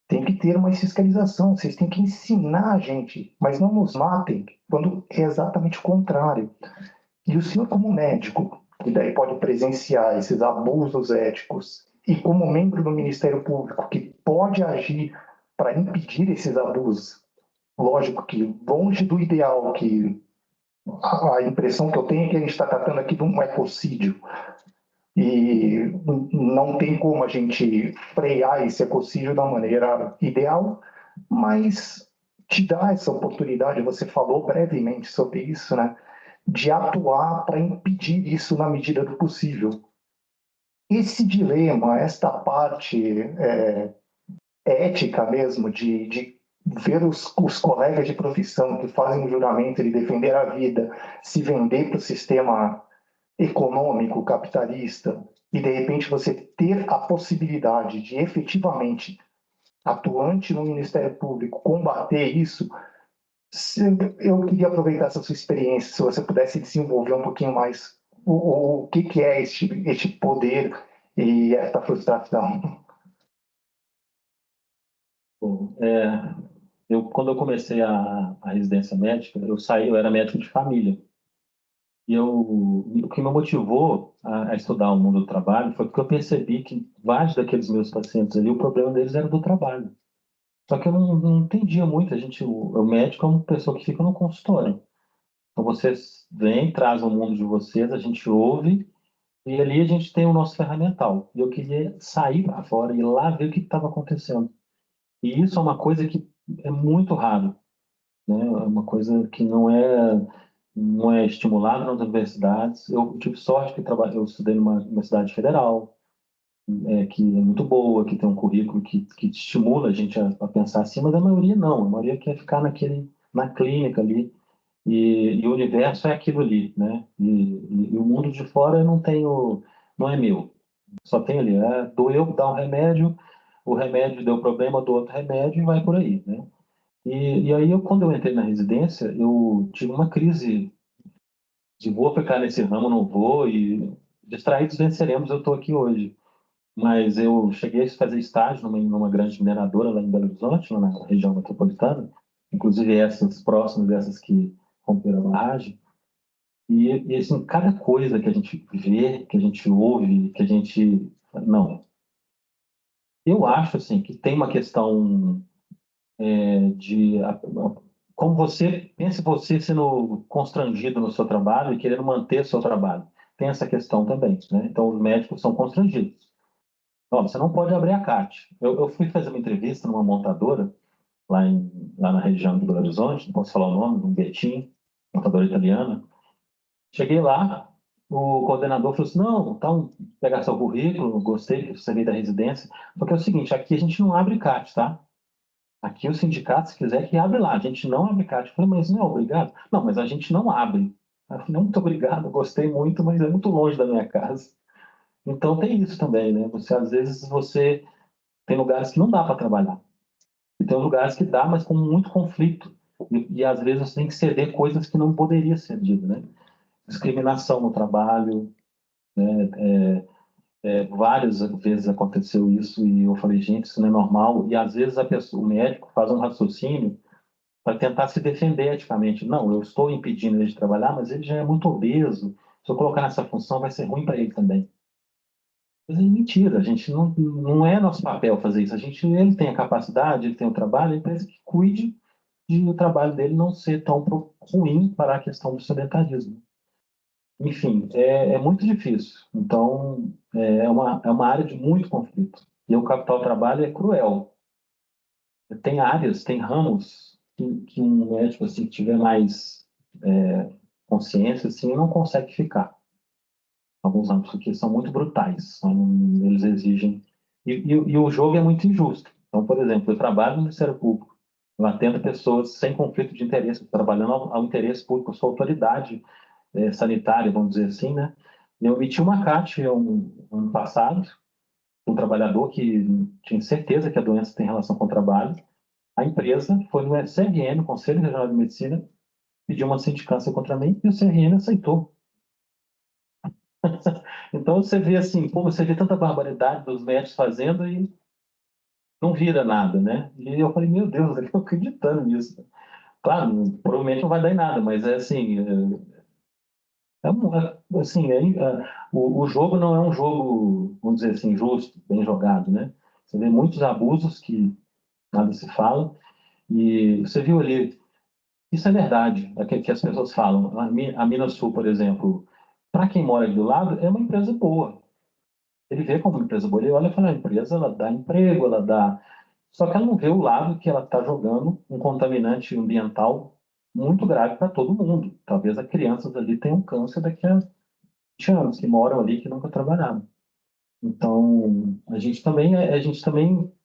tem que ter uma fiscalização, vocês têm que ensinar a gente, mas não nos matem, quando é exatamente o contrário. E o senhor, como médico, que daí pode presenciar esses abusos éticos, e como membro do Ministério Público, que pode agir para impedir esses abusos, lógico que longe do ideal, que a impressão que eu tenho é que a gente está tratando aqui de um ecocídio, e não tem como a gente frear esse ecocídio da maneira ideal, mas te dá essa oportunidade, você falou brevemente sobre isso, né, de atuar para impedir isso na medida do possível. Esse dilema, esta parte ética mesmo, de ver os colegas de profissão que fazem o juramento de defender a vida, se vender para o sistema econômico, capitalista, e de repente você ter a possibilidade de efetivamente, atuante no Ministério Público, combater isso, eu queria aproveitar essa sua experiência, se você pudesse desenvolver um pouquinho mais o que é este poder e essa frustração. Bom, quando eu comecei a residência médica, eu era médico de família. E o que me motivou a estudar o mundo do trabalho foi porque eu percebi que vários daqueles meus pacientes ali, o problema deles era do trabalho. Só que eu não entendia muito. O médico é uma pessoa que fica no consultório. Então vocês vêm, trazem o mundo de vocês, a gente ouve, e ali a gente tem o nosso ferramental. E eu queria sair para fora e ir lá ver o que estava acontecendo. E isso é uma coisa que é muito raro, né? É uma coisa que não é estimulada nas universidades. Eu tive sorte que eu estudei numa universidade federal, que é muito boa, que tem um currículo que estimula a gente a pensar assim, mas a maioria não. A maioria quer ficar na clínica ali, e o universo é aquilo ali, né? E o mundo de fora eu não é meu. Só tem ali, doeu, dá um remédio, o remédio deu problema, dou outro remédio e vai por aí, né? E aí, quando eu entrei na residência, eu tive uma crise de vou ficar nesse ramo, não vou, e distraídos venceremos, eu estou aqui hoje. Mas eu cheguei a fazer estágio numa grande mineradora lá em Belo Horizonte, lá na região metropolitana, inclusive essas próximas dessas que romperam a barragem. E assim, cada coisa que a gente vê, que a gente ouve, que a gente... Não. Eu acho assim, que tem uma questão de como pense você sendo constrangido no seu trabalho e querendo manter seu trabalho. Tem essa questão também, né? Então, os médicos são constrangidos. Ó, você não pode abrir a CAT. Eu fui fazer uma entrevista numa montadora, lá na região de Belo Horizonte, não posso falar o nome, um Betim, montadora italiana. Cheguei lá, o coordenador falou assim, não, então, pegar seu currículo, gostei que você veio da residência, porque é o seguinte, aqui a gente não abre CAT, tá? Aqui o sindicato, se quiser, que abre lá. A gente não abre CAT. Eu falei, mas não é obrigado? Não, mas a gente não abre. Eu falei, não, muito obrigado, gostei muito, mas é muito longe da minha casa. Então tem isso também, né? Às vezes, você tem lugares que não dá para trabalhar. E tem lugares que dá, mas com muito conflito. E às vezes você tem que ceder coisas que não poderia ser dito, né? Discriminação no trabalho, várias vezes aconteceu isso e eu falei, gente, isso não é normal. E às vezes o médico faz um raciocínio para tentar se defender eticamente. Não, eu estou impedindo ele de trabalhar, mas ele já é muito obeso. Se eu colocar nessa função, vai ser ruim para ele também. Mas é mentira, a gente não é nosso papel fazer isso. Ele tem a capacidade, ele tem o trabalho, a empresa que cuide de o trabalho dele não ser tão ruim para a questão do sedentarismo. Enfim, é muito difícil. Então, é uma área de muito conflito. E o capital trabalho é cruel. Tem áreas, tem ramos que um médico assim, que tiver mais consciência assim, não consegue ficar. Alguns ramos, porque são muito brutais. Eles exigem... E o jogo é muito injusto. Então, por exemplo, eu trabalho no Ministério Público. Eu atendo pessoas sem conflito de interesse, trabalhando ao interesse público, eu sou autoridade sanitária, vamos dizer assim, né? Eu emiti uma CAT ano passado, um trabalhador que tinha certeza que a doença tem relação com o trabalho. A empresa foi no CRM, Conselho Regional de Medicina, pediu uma sindicância contra mim e o CRM aceitou. Então você vê assim, pô, você vê tanta barbaridade dos médicos fazendo e não vira nada, né? E eu falei, meu Deus, eu tô acreditando nisso. Claro, provavelmente não vai dar em nada, mas é assim, assim, o jogo não é um jogo, vamos dizer assim, justo, bem jogado, né? Você vê muitos abusos que nada se fala, e você viu ali, isso é verdade, é que as pessoas falam. A Minas Sul, por exemplo, para quem mora ali do lado, é uma empresa boa. Ele vê como uma empresa boa, ele olha e fala, a empresa, ela dá emprego, ela dá... Só que ela não vê o lado que ela está jogando um contaminante ambiental muito grave para todo mundo. Talvez as crianças ali tenham câncer daqui a 20 anos, que moram ali, que nunca trabalharam. Então, a gente também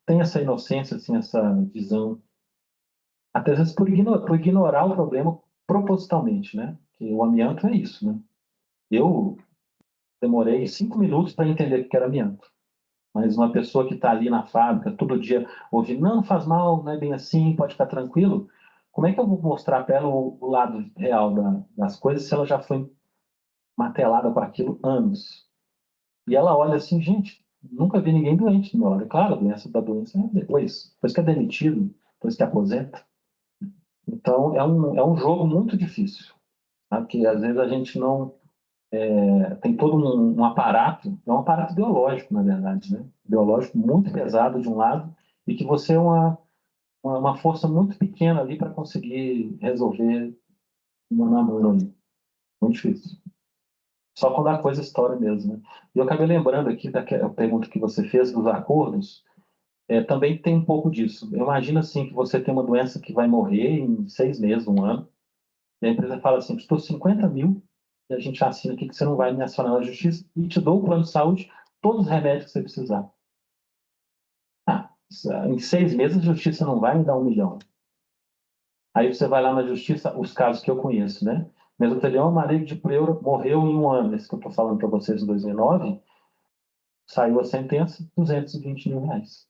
tem essa inocência, assim, essa visão, até às vezes por ignorar o problema propositalmente, né? Que o amianto é isso, né? Eu demorei 5 minutos para entender o que era amianto. Mas uma pessoa que está ali na fábrica, todo dia, ouve, não faz mal, não é bem assim, pode ficar tranquilo. Como é que eu vou mostrar para ela o lado real das coisas se ela já foi martelada com aquilo anos? E ela olha assim, gente, nunca vi ninguém doente no meu lado. Claro, a doença da doença é depois que é demitido, depois que aposenta. Então, é um jogo muito difícil, tá? Que às vezes a gente não tem todo um aparato, é um aparato ideológico, na verdade, né? Ideológico muito pesado de um lado, e que você é uma força muito pequena ali para conseguir resolver uma na mão ali. Muito difícil. Só quando a coisa estoura mesmo, né? E eu acabei lembrando aqui daquela pergunta que você fez dos acordos, também tem um pouco disso. Imagina assim que você tem uma doença que vai morrer em 6 meses, um ano, e a empresa fala assim, custou 50 mil, e a gente assina aqui que você não vai me acionar na justiça e te dou o plano de saúde, todos os remédios que você precisar. Ah, em 6 meses a justiça não vai me dar 1 milhão. Aí você vai lá na justiça, os casos que eu conheço, né? Mesotelioma maligno de pleura morreu em um ano, esse que eu estou falando para vocês em 2009, saiu a sentença, 220 mil reais.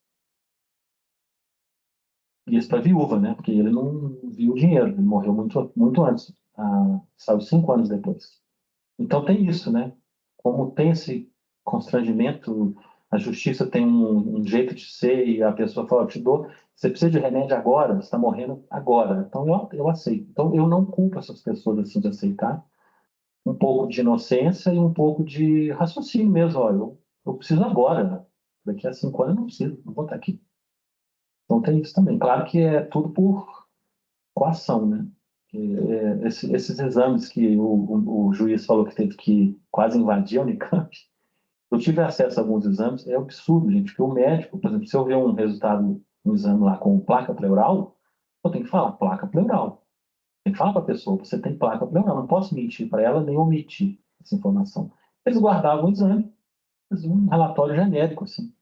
E isso para viúva, né? Porque ele não viu o dinheiro, ele morreu muito, muito antes, saiu 5 anos depois. Então tem isso, né? Como tem esse constrangimento, a justiça tem um jeito de ser e a pessoa fala, eu te dou, você precisa de remédio agora, você está morrendo agora. Então eu aceito. Então eu não culpo essas pessoas assim de aceitar. Um pouco de inocência e um pouco de raciocínio mesmo. Olha, eu preciso agora. Daqui a 5 anos eu não preciso, não vou estar aqui. Então tem isso também. Claro que é tudo por coação, né? Esses exames que o juiz falou que teve que quase invadir a Unicamp, eu tive acesso a alguns exames, é absurdo, gente, porque o médico, por exemplo, se eu ver um resultado, um exame lá com placa pleural, eu tenho que falar placa pleural. Tem que falar para a pessoa, você tem placa pleural, não posso mentir para ela nem omitir essa informação. Eles guardavam o exame, um relatório genérico, assim.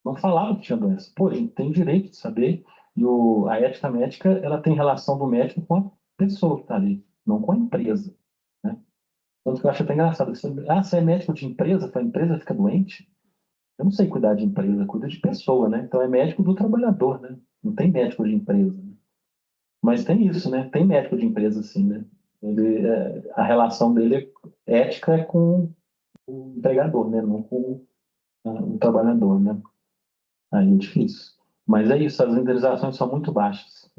Não falavam que tinha doença. Pô, a gente tem direito de saber, e a ética médica, ela tem relação do médico com a pessoa que está ali, não com a empresa, né? Tanto que eu acho até engraçado. Você é médico de empresa, a empresa fica doente? Eu não sei cuidar de empresa, cuida de pessoa, né? Então é médico do trabalhador, né? Não tem médico de empresa, né? Mas tem isso, né? Tem médico de empresa, sim, né? A relação dele ética é com o empregador, né? Não com o trabalhador, né? Aí é difícil. Mas é isso, as indenizações são muito baixas.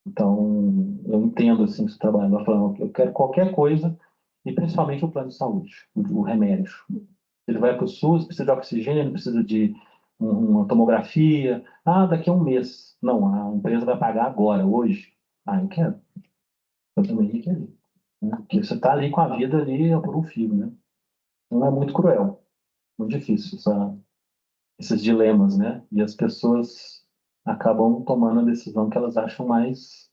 Então, eu entendo, assim, se o trabalhador falando, eu quero qualquer coisa, e principalmente o plano de saúde, o remédio. Ele vai para o SUS, precisa de oxigênio, precisa de uma tomografia. Ah, daqui a um mês. Não, a empresa vai pagar agora, hoje. Ah, eu quero. Eu também quero. Né? Porque você está ali com a vida ali por um fio, né? Não é muito cruel, muito difícil esses dilemas, né? E as pessoas acabam tomando a decisão que elas acham mais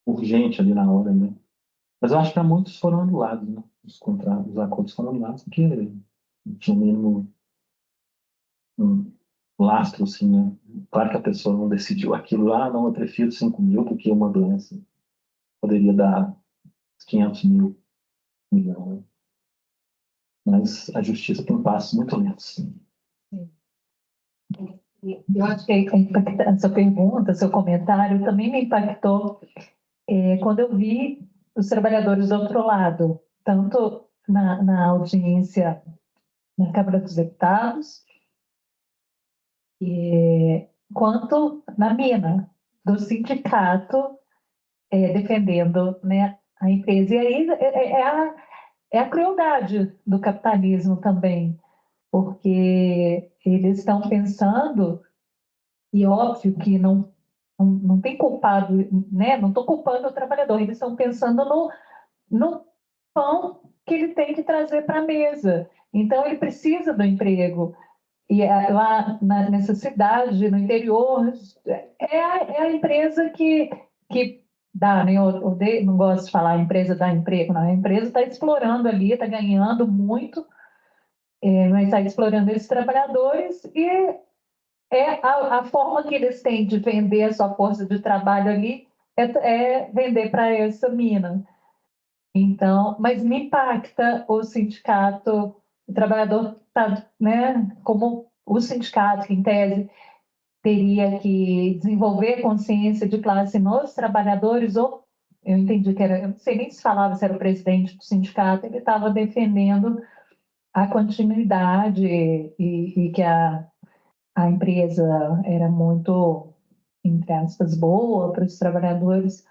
urgente ali na hora, né? Mas eu acho que muitos foram anulados, né? Os acordos foram anulados porque não tinha mínimo um lastro, assim, né? Claro que a pessoa não decidiu aquilo lá, não, eu prefiro 5 mil do que uma doença. Poderia dar 500 mil, 1 milhão, né? Mas a justiça tem passos muito lentos. Eu acho que a sua pergunta, seu comentário também me impactou quando eu vi os trabalhadores do outro lado, tanto na audiência na Câmara dos Deputados, quanto na mina, do sindicato defendendo, né, a empresa. E aí é a crueldade do capitalismo também, porque eles estão pensando, e óbvio que não tem culpado, né? Não estou culpando o trabalhador, eles estão pensando no pão que ele tem que trazer para a mesa. Então, ele precisa do emprego. E lá nessa cidade, no interior, é a empresa que dá, né? Eu não gosto de falar a empresa dá emprego, não. A empresa está explorando ali, está ganhando muito, mas está explorando esses trabalhadores e a forma que eles têm de vender a sua força de trabalho ali é vender para essa mina. Então, mas me impacta o sindicato, o trabalhador está, né, como o sindicato, que em tese teria que desenvolver consciência de classe nos trabalhadores, ou eu entendi que era, eu não sei nem se falava se era o presidente do sindicato, ele estava defendendo a continuidade e que a empresa era muito, entre aspas, boa para os trabalhadores.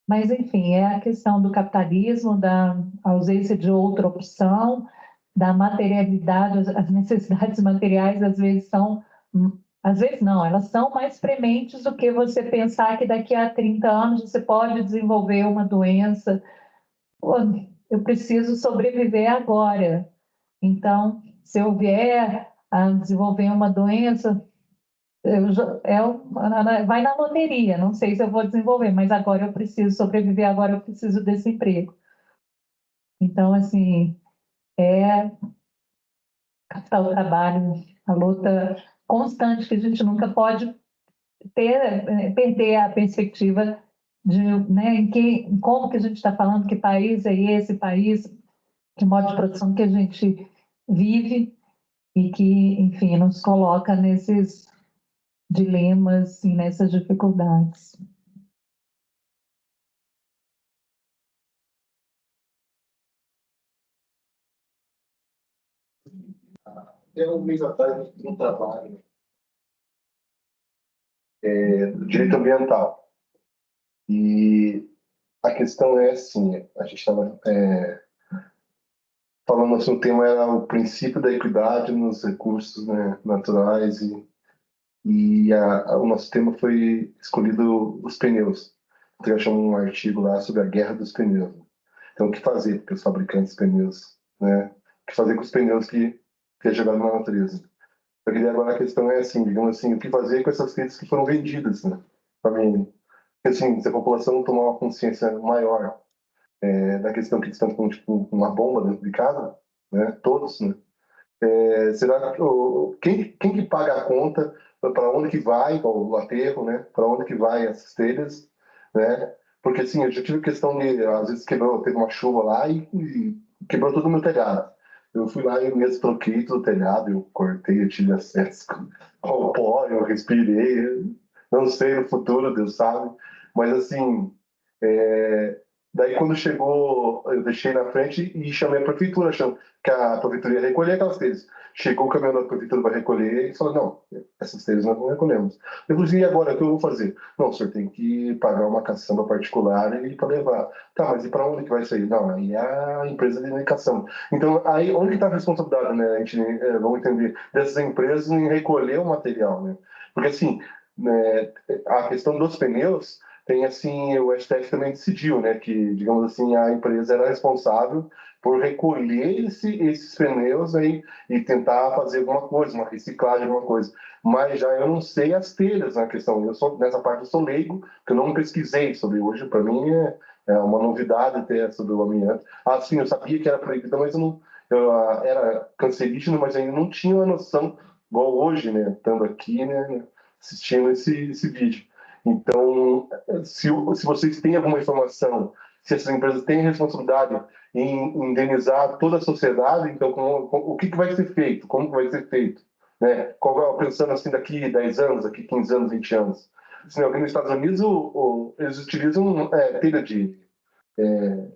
Mas, enfim, é a questão do capitalismo, da ausência de outra opção, da materialidade, as necessidades materiais às vezes não, elas são mais prementes do que você pensar que daqui a 30 anos você pode desenvolver uma doença. Pô, eu preciso sobreviver agora. Então, se eu vier a desenvolver uma doença, vai na loteria, não sei se eu vou desenvolver, mas agora eu preciso sobreviver, agora eu preciso desse emprego. Então, assim, capital trabalho, a luta constante que a gente nunca pode perder a perspectiva de, né, como que a gente está falando, que país é esse país, que modo de produção que a gente vive e que, enfim, nos coloca nesses dilemas e nessas dificuldades. Tem um mês atrás no trabalho, do direito ambiental. E a questão é assim, a gente estava falando assim, o tema era o princípio da equidade nos recursos, né, naturais e o nosso tema foi escolhido os pneus. Eu achei um artigo lá sobre a guerra dos pneus. Então, o que fazer para os fabricantes de pneus, né? O que fazer com os pneus que é jogado na natureza? Eu queria agora a questão é assim, digamos assim, o que fazer com essas coisas que foram vendidas, né? Para mim, porque assim, se a população não tomar uma consciência maior da questão que estão com tipo, uma bomba dentro de casa, né? Todos, né? Será que quem que paga a conta? Para onde que vai o aterro, né? Para onde que vai essas telhas, né? Porque assim, eu já tive questão de às vezes teve uma chuva lá e quebrou todo o meu telhado. Eu fui lá e eu mesmo troquei todo o telhado, eu cortei, eu tive acesso ao pó, eu respirei. Não sei no futuro, Deus sabe. Mas assim, daí quando chegou, eu deixei na frente e chamei a prefeitura, achando que a prefeitura ia recolher aquelas telhas. Chegou o caminhão da prefeitura para recolher e falou, não, essas telhas nós não recolhemos. Eu falei, e agora, o que eu vou fazer? Não, o senhor tem que pagar uma caçamba particular e para levar. Tá, mas e para onde que vai sair? Não, aí é a empresa de indicação. Então, aí onde que está a responsabilidade, né? A gente, vamos entender, dessas empresas em recolher o material, né? Porque assim, né, a questão dos pneus, tem assim, o STF também decidiu, né, que, digamos assim, a empresa era responsável por recolher esses pneus aí e tentar fazer alguma coisa, uma reciclagem, alguma coisa. Mas já eu não sei as telhas na questão. Nessa parte eu sou leigo, que eu não pesquisei sobre hoje. Para mim é uma novidade ter sobre o amianto. Assim, eu sabia que era proibido, mas era cancerígeno, mas ainda não tinha uma noção, igual hoje, né, estando aqui, né, assistindo esse vídeo. Então, se vocês têm alguma informação, se essas empresas têm responsabilidade em indenizar toda a sociedade, então o que vai ser feito? Como que vai ser feito? né? Pensando assim, daqui 10 anos, daqui 15 anos, 20 anos. Assim, aqui nos Estados Unidos, eles utilizam telha de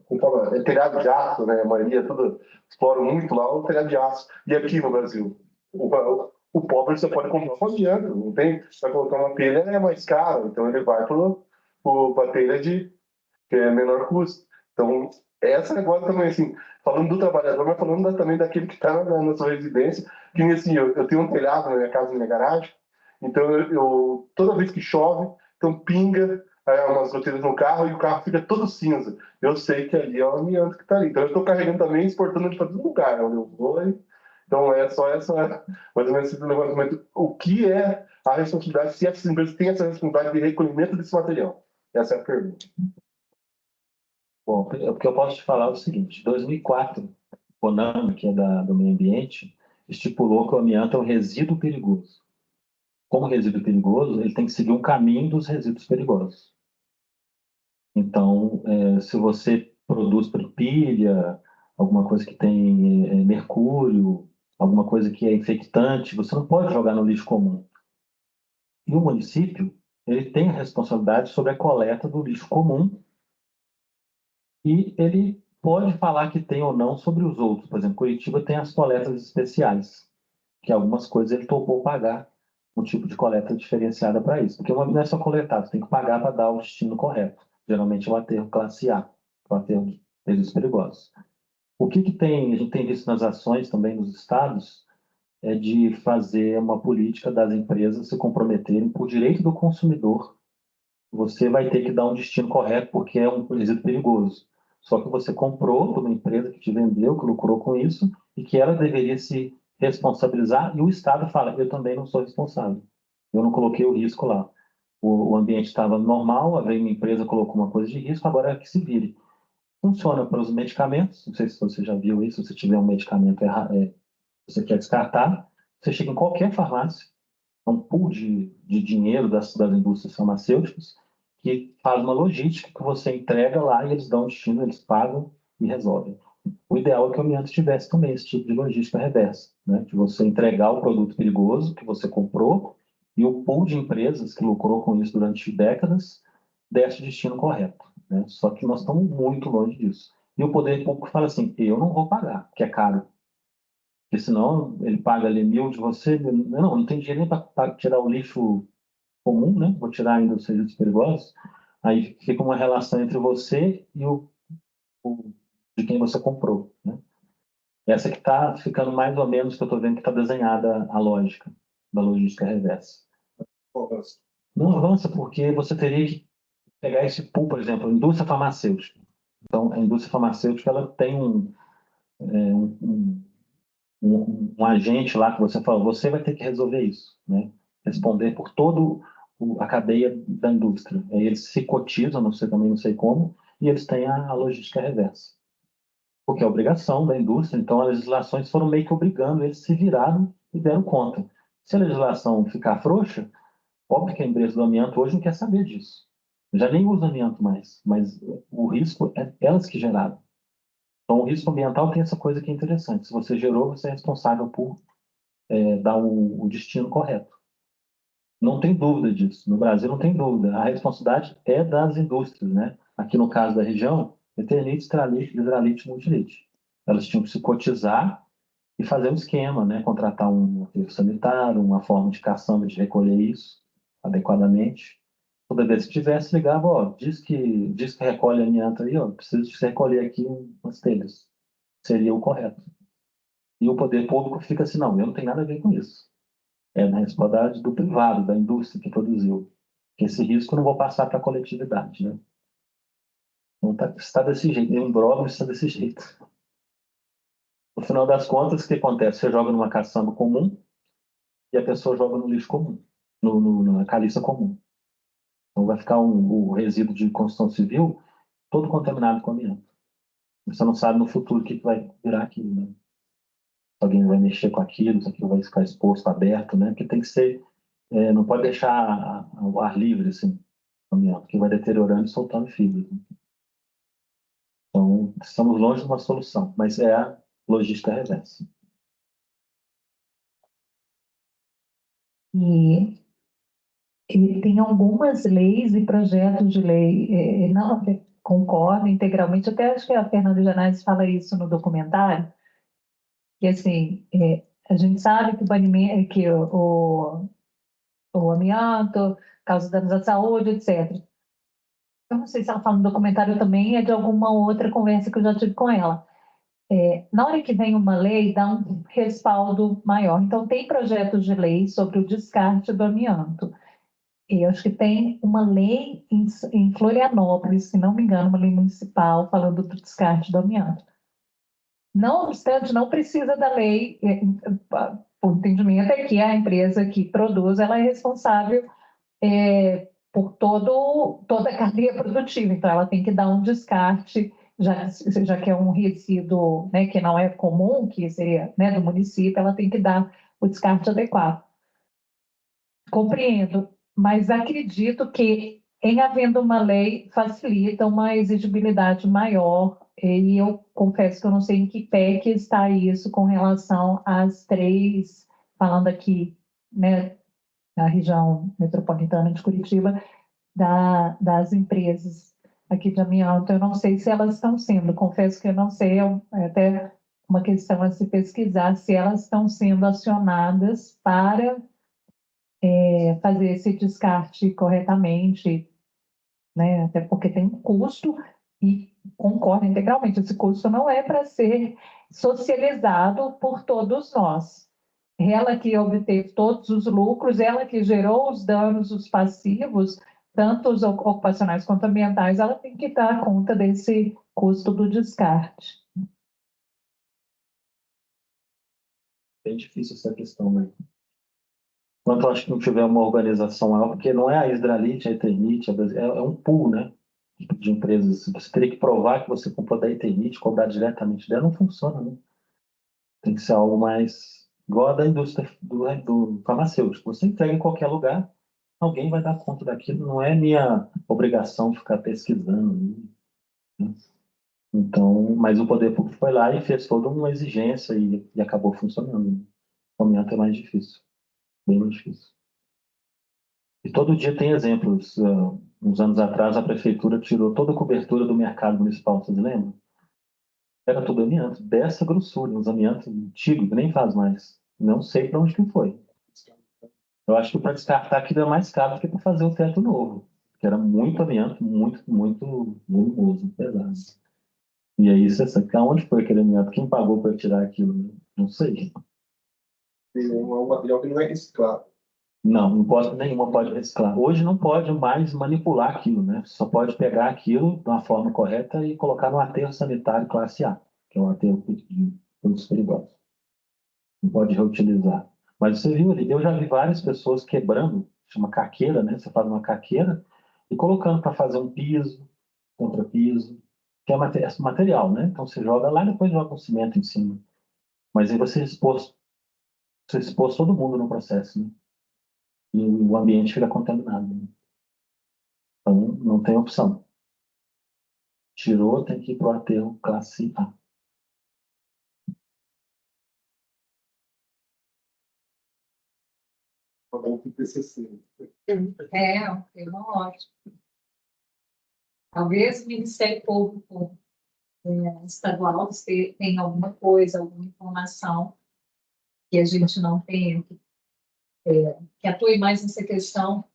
como fala, telhado de aço, né? A maioria tudo explora muito lá o telhado de aço. E aqui no Brasil, o pobre você pode comprar com dinheiro, não tem? Vai colocar uma telha é mais caro, então ele vai para a telha que é menor custo. Então, essa agora também, assim, falando do trabalhador, mas falando também daquele que está na sua residência, que assim, eu tenho um telhado na minha casa, na minha garagem, então toda vez que chove, então pinga umas goteiras no carro e o carro fica todo cinza. Eu sei que ali é o amianto que está ali. Então eu estou carregando também, exportando ele para todo lugar onde eu vou. Então é só essa, mais ou menos esse levantamento. O que é a responsabilidade, se essas empresas têm essa responsabilidade de recolhimento desse material? Essa é a pergunta. Bom, o que eu posso te falar é o seguinte: em 2004, o CONAMA, que é do meio ambiente, estipulou que o amianto é um resíduo perigoso. Como resíduo perigoso, ele tem que seguir um caminho dos resíduos perigosos. Então, se você produz pilha, alguma coisa que tem mercúrio, alguma coisa que é infectante, você não pode jogar no lixo comum. E o município, ele tem a responsabilidade sobre a coleta do lixo comum e ele pode falar que tem ou não sobre os outros. Por exemplo, Curitiba tem as coletas especiais, que algumas coisas ele topou pagar um tipo de coleta diferenciada para isso. Porque uma não é só coletar, você tem que pagar para dar o destino correto. Geralmente é o aterro classe A, o aterro de resíduos perigosos. O que tem, a gente tem visto nas ações também nos estados, é de fazer uma política das empresas se comprometerem por direito do consumidor. Você vai ter que dar um destino correto porque é um resíduo perigoso. Só que você comprou de uma empresa que te vendeu, que lucrou com isso, e que ela deveria se responsabilizar, e o Estado fala, eu também não sou responsável. Eu não coloquei o risco lá. O ambiente estava normal, veio uma empresa, colocou uma coisa de risco, agora é que se vire. Funciona para os medicamentos, não sei se você já viu isso, se tiver um medicamento você quer descartar, você chega em qualquer farmácia, é um pool de dinheiro das indústrias farmacêuticas que faz uma logística que você entrega lá e eles dão o destino, eles pagam e resolvem. O ideal é que o amianto tivesse também esse tipo de logística reversa, né? De você entregar o produto perigoso que você comprou e o pool de empresas que lucrou com isso durante décadas desse o destino correto, né? Só que nós estamos muito longe disso. E o poder público fala assim, eu não vou pagar, porque é caro. Porque senão ele paga ali 1.000 de você, não tem dinheiro nem para tirar o lixo comum, né? Vou tirar ainda os resíduos perigosos. Aí fica uma relação entre você e o de quem você comprou, né? Essa que está ficando mais ou menos que eu estou vendo que está desenhada a lógica da logística reversa. Não avança porque você teria que pegar esse pool, por exemplo, a indústria farmacêutica. Então, a indústria farmacêutica ela tem um agente lá que você fala, você vai ter que resolver isso, né? Responder por toda a cadeia da indústria. Aí eles se cotizam, não sei também, não sei como, e eles têm a logística reversa. Porque é obrigação da indústria, então as legislações foram meio que obrigando, eles se viraram e deram conta. Se a legislação ficar frouxa, óbvio que a empresa do amianto hoje não quer saber disso. Já nem usa amianto mais, mas o risco é elas que geraram. Então, o risco ambiental tem essa coisa que é interessante. Se você gerou, você é responsável por dar o destino correto. Não tem dúvida disso. No Brasil, não tem dúvida. A responsabilidade é das indústrias, né? Aqui no caso da região, Eternite, Extralite, Hidralite, Multilite. Elas tinham que se cotizar e fazer um esquema, né? Contratar um aterro sanitário, uma forma de caçamba de recolher isso adequadamente. Toda vez que tivesse, ligava, ó, diz que recolhe amianto aí, ó, preciso de recolher aqui umas telhas. Seria o correto. E o poder público fica assim, não, eu não tenho nada a ver com isso. É na responsabilidade do privado, da indústria que produziu. Esse risco eu não vou passar para a coletividade, né? Então está desse jeito, em Broadway está desse jeito. No final das contas, o que acontece? Você joga numa caçamba comum e a pessoa joga no lixo comum, na caliça comum. Então vai ficar o resíduo de construção civil todo contaminado com amianto. Você não sabe no futuro o que vai virar aquilo, né? Se alguém vai mexer com aquilo, se aquilo vai ficar exposto, aberto, né? Porque tem que ser, não pode deixar o ar livre, assim, porque vai deteriorando e soltando fibras. Né? Então, estamos longe de uma solução, mas é a logística reversa. E tem algumas leis e projetos de lei, não concordo integralmente, até acho que a Fernanda Janais fala isso no documentário, que assim, a gente sabe que o banimento, que o amianto causa danos à saúde, etc. Eu não sei se ela fala no documentário também, é de alguma outra conversa que eu já tive com ela. Na hora que vem uma lei, dá um respaldo maior. Então, tem projetos de lei sobre o descarte do amianto. E eu acho que tem uma lei em Florianópolis, se não me engano, uma lei municipal falando do descarte do amianto. Não obstante, não precisa da lei, o entendimento é que a empresa que produz, ela é responsável por toda a cadeia produtiva, então ela tem que dar um descarte, já que é um resíduo, né, que não é comum, que seria, né, do município, ela tem que dar o descarte adequado. Compreendo, mas acredito que, em havendo uma lei, facilita uma exigibilidade maior, e eu confesso que eu não sei em que pé que está isso com relação às três, falando aqui, né, na região metropolitana de Curitiba, das empresas aqui de amianto. Eu não sei se elas estão sendo, confesso que eu não sei, é até uma questão a se pesquisar, se elas estão sendo acionadas para fazer esse descarte corretamente, né? Até porque tem um custo e concordo integralmente, esse custo não é para ser socializado por todos nós. Ela que obteve todos os lucros, ela que gerou os danos, os passivos, tanto os ocupacionais quanto ambientais, ela tem que dar conta desse custo do descarte. Bem difícil essa questão, né? Enquanto eu acho que não tiver uma organização maior, porque não é a Hydralit, a Eternit, é um pool, né, de empresas. Você teria que provar que você comprou da Eternit, cobrar diretamente dela, não funciona, né? Tem que ser algo mais igual a da indústria do farmacêutico. Você entrega em qualquer lugar, alguém vai dar conta daquilo, não é minha obrigação ficar pesquisando, né? Então, mas o poder público foi lá e fez toda uma exigência e acabou funcionando. O momento é mais difícil, bem mais difícil. E todo dia tem exemplos. Uns anos atrás, a prefeitura tirou toda a cobertura do mercado municipal, vocês lembram? Era tudo amianto, dessa grossura, uns amiantos antigos, que nem faz mais. Não sei para onde que foi. Eu acho que para descartar aquilo é mais caro do que para fazer o teto novo, que era muito amianto, muito, muito volumoso, pesado. E aí, você sabe, aonde foi aquele amianto? Quem pagou para tirar aquilo? Não sei. Tem um material que não é reciclado. Não, não pode, nenhuma pode reciclar. Hoje não pode mais manipular aquilo, né? Só pode pegar aquilo de uma forma correta e colocar no aterro sanitário classe A, que é um aterro de produtos perigosos. Não pode reutilizar. Mas você viu ali, eu já vi várias pessoas quebrando, chama caqueira, né? Você faz uma caqueira e colocando para fazer um piso, contrapiso, que é material, né? Então você joga lá e depois joga um cimento em cima. Mas aí você expôs todo mundo no processo, né? E o ambiente fica contaminado, né? Então, não tem opção. Tirou, tem que ir para o aterro classe A. Falando com TCC. É um tema ótimo. Talvez o Ministério Público Estadual tenha alguma coisa, alguma informação que a gente não tenha, que atue mais nessa questão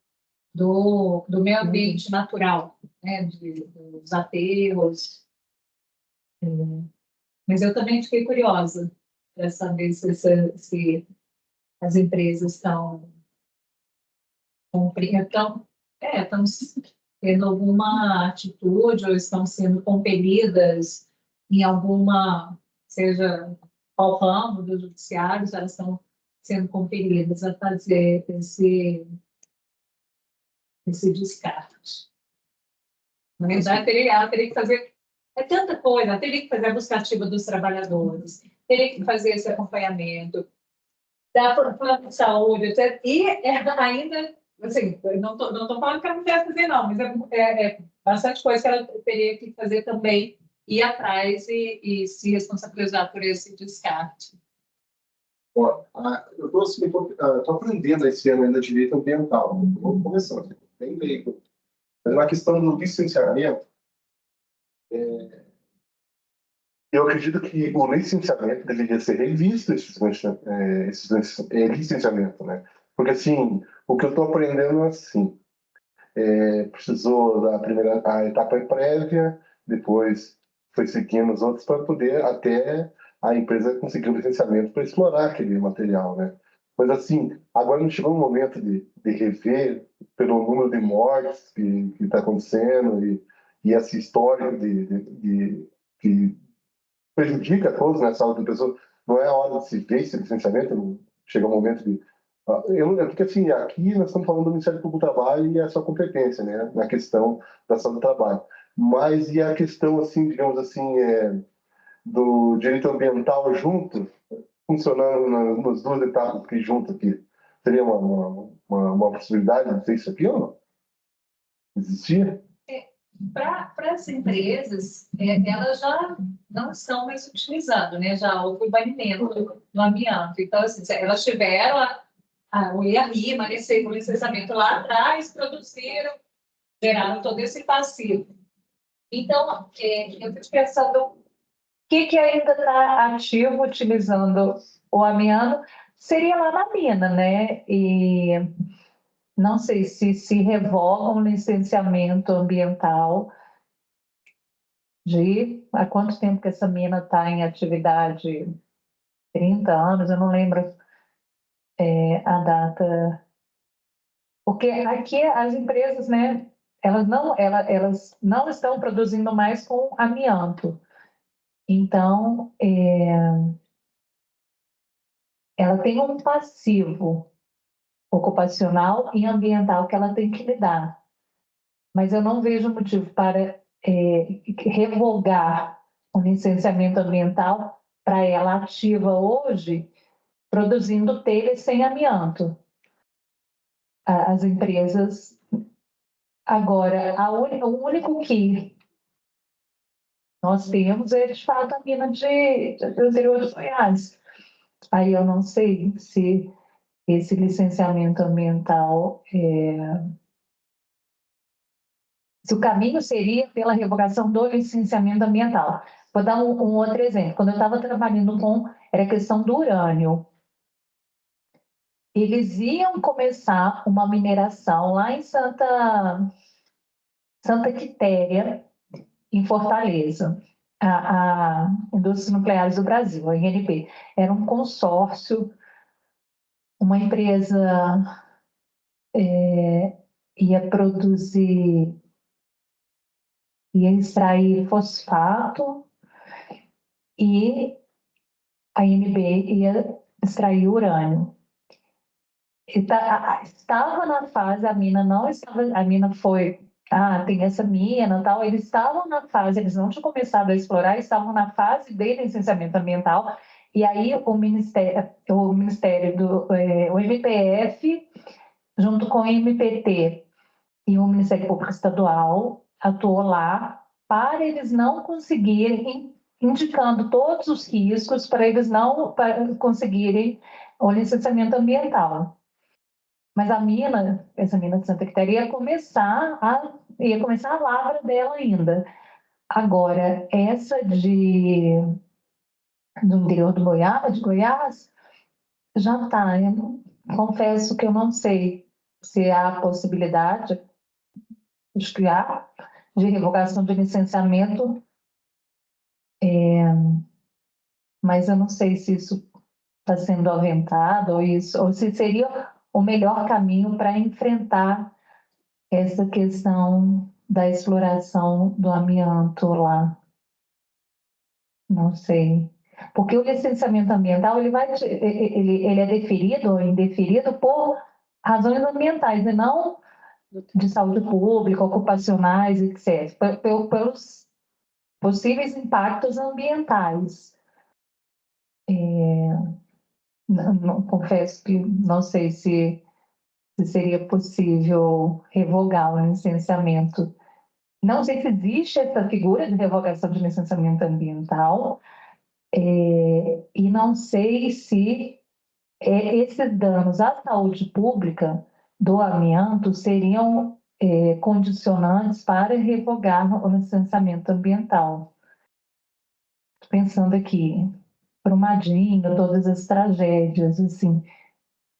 do meio ambiente natural, né, dos aterros. Mas eu também fiquei curiosa para saber se as empresas estão tendo alguma atitude ou estão sendo compelidas em alguma, seja qual ramo do judiciário, elas estão sendo compelidas a fazer esse descarte. Na verdade, ela teria que fazer tanta coisa, ela teria que fazer a buscativa dos trabalhadores, teria que fazer esse acompanhamento da plano de saúde, etc. E ainda, assim, não estou falando que ela não deve fazer, não, mas é bastante coisa que ela teria que fazer também, ir atrás e se responsabilizar por esse descarte. Ó, eu estou aprendendo esse ano ainda direito ambiental. Estou começando, bem leigo. Mas na questão do licenciamento, Eu acredito que o licenciamento deveria ser revisto, esse licenciamento, né? Porque, assim, o que eu estou aprendendo é assim, precisou da primeira a etapa prévia, depois foi seguindo os outros para poder até a empresa conseguir o licenciamento para explorar aquele material, né? Mas, assim, agora não chegou o momento de rever pelo número de mortes que está acontecendo e esse histórico que prejudica a todos, né, a saúde da pessoa. Não é a hora de se ver esse licenciamento, não chega o momento de... Porque, assim, aqui nós estamos falando do Ministério Público do Trabalho e a sua competência, né, na questão da saúde do trabalho. Mas e a questão, assim, digamos assim, do direito ambiental junto, funcionando nas duas etapas que junto aqui? Seria uma possibilidade de ter isso aqui ou não? Existia? Para as empresas, elas já não estão mais utilizando, né? Já houve o banimento do amianto. Então, assim, elas tiveram o IRI, o licenciamento lá atrás, produziram, geraram todo esse passivo. Então, eu fico pensando, O que ainda está ativo utilizando o amianto seria lá na mina, né? E não sei se revoga um licenciamento ambiental de há quanto tempo que essa mina está em atividade? 30 anos, eu não lembro a data. Porque aqui as empresas, né, elas não estão produzindo mais com amianto. Então, ela tem um passivo ocupacional e ambiental que ela tem que lidar. Mas eu não vejo motivo para revogar o licenciamento ambiental para ela ativa hoje, produzindo telhas sem amianto. As empresas... Agora, o único que nós temos é, de fato, a mina do interior de Goiás. Aí eu não sei se esse licenciamento ambiental... se o caminho seria pela revogação do licenciamento ambiental. Vou dar um outro exemplo. Quando eu estava trabalhando era a questão do urânio. Eles iam começar uma mineração lá em Santa Quitéria, em Fortaleza, a Indústrias Nucleares do Brasil, a INP. Era um consórcio, uma empresa ia produzir, ia extrair fosfato e a INB ia extrair urânio. Estava na fase, a mina não estava, a mina foi, tem essa mina, tal, eles estavam na fase, eles não tinham começado a explorar, estavam na fase de licenciamento ambiental, e aí o Ministério o MPF, junto com o MPT e o Ministério Público Estadual, atuou lá para eles não conseguirem, indicando todos os riscos para eles não conseguirem o licenciamento ambiental. Mas essa mina de Santa Quitéria ia começar a lavra dela ainda. Agora, essa do interior de Goiás, já está. Eu confesso que eu não sei se há possibilidade de revogação de licenciamento, mas eu não sei se isso está sendo aventado ou se seria o melhor caminho para enfrentar essa questão da exploração do amianto lá. Não sei. Porque o licenciamento ambiental ele é deferido ou indeferido por razões ambientais, e não de saúde pública, ocupacionais, etc. Pelos possíveis impactos ambientais. Confesso que não sei se seria possível revogar o licenciamento. Não sei se existe essa figura de revogação de licenciamento ambiental, e não sei se esses danos à saúde pública do amianto seriam condicionantes para revogar o licenciamento ambiental. Pensando aqui, Brumadinho, todas as tragédias, assim,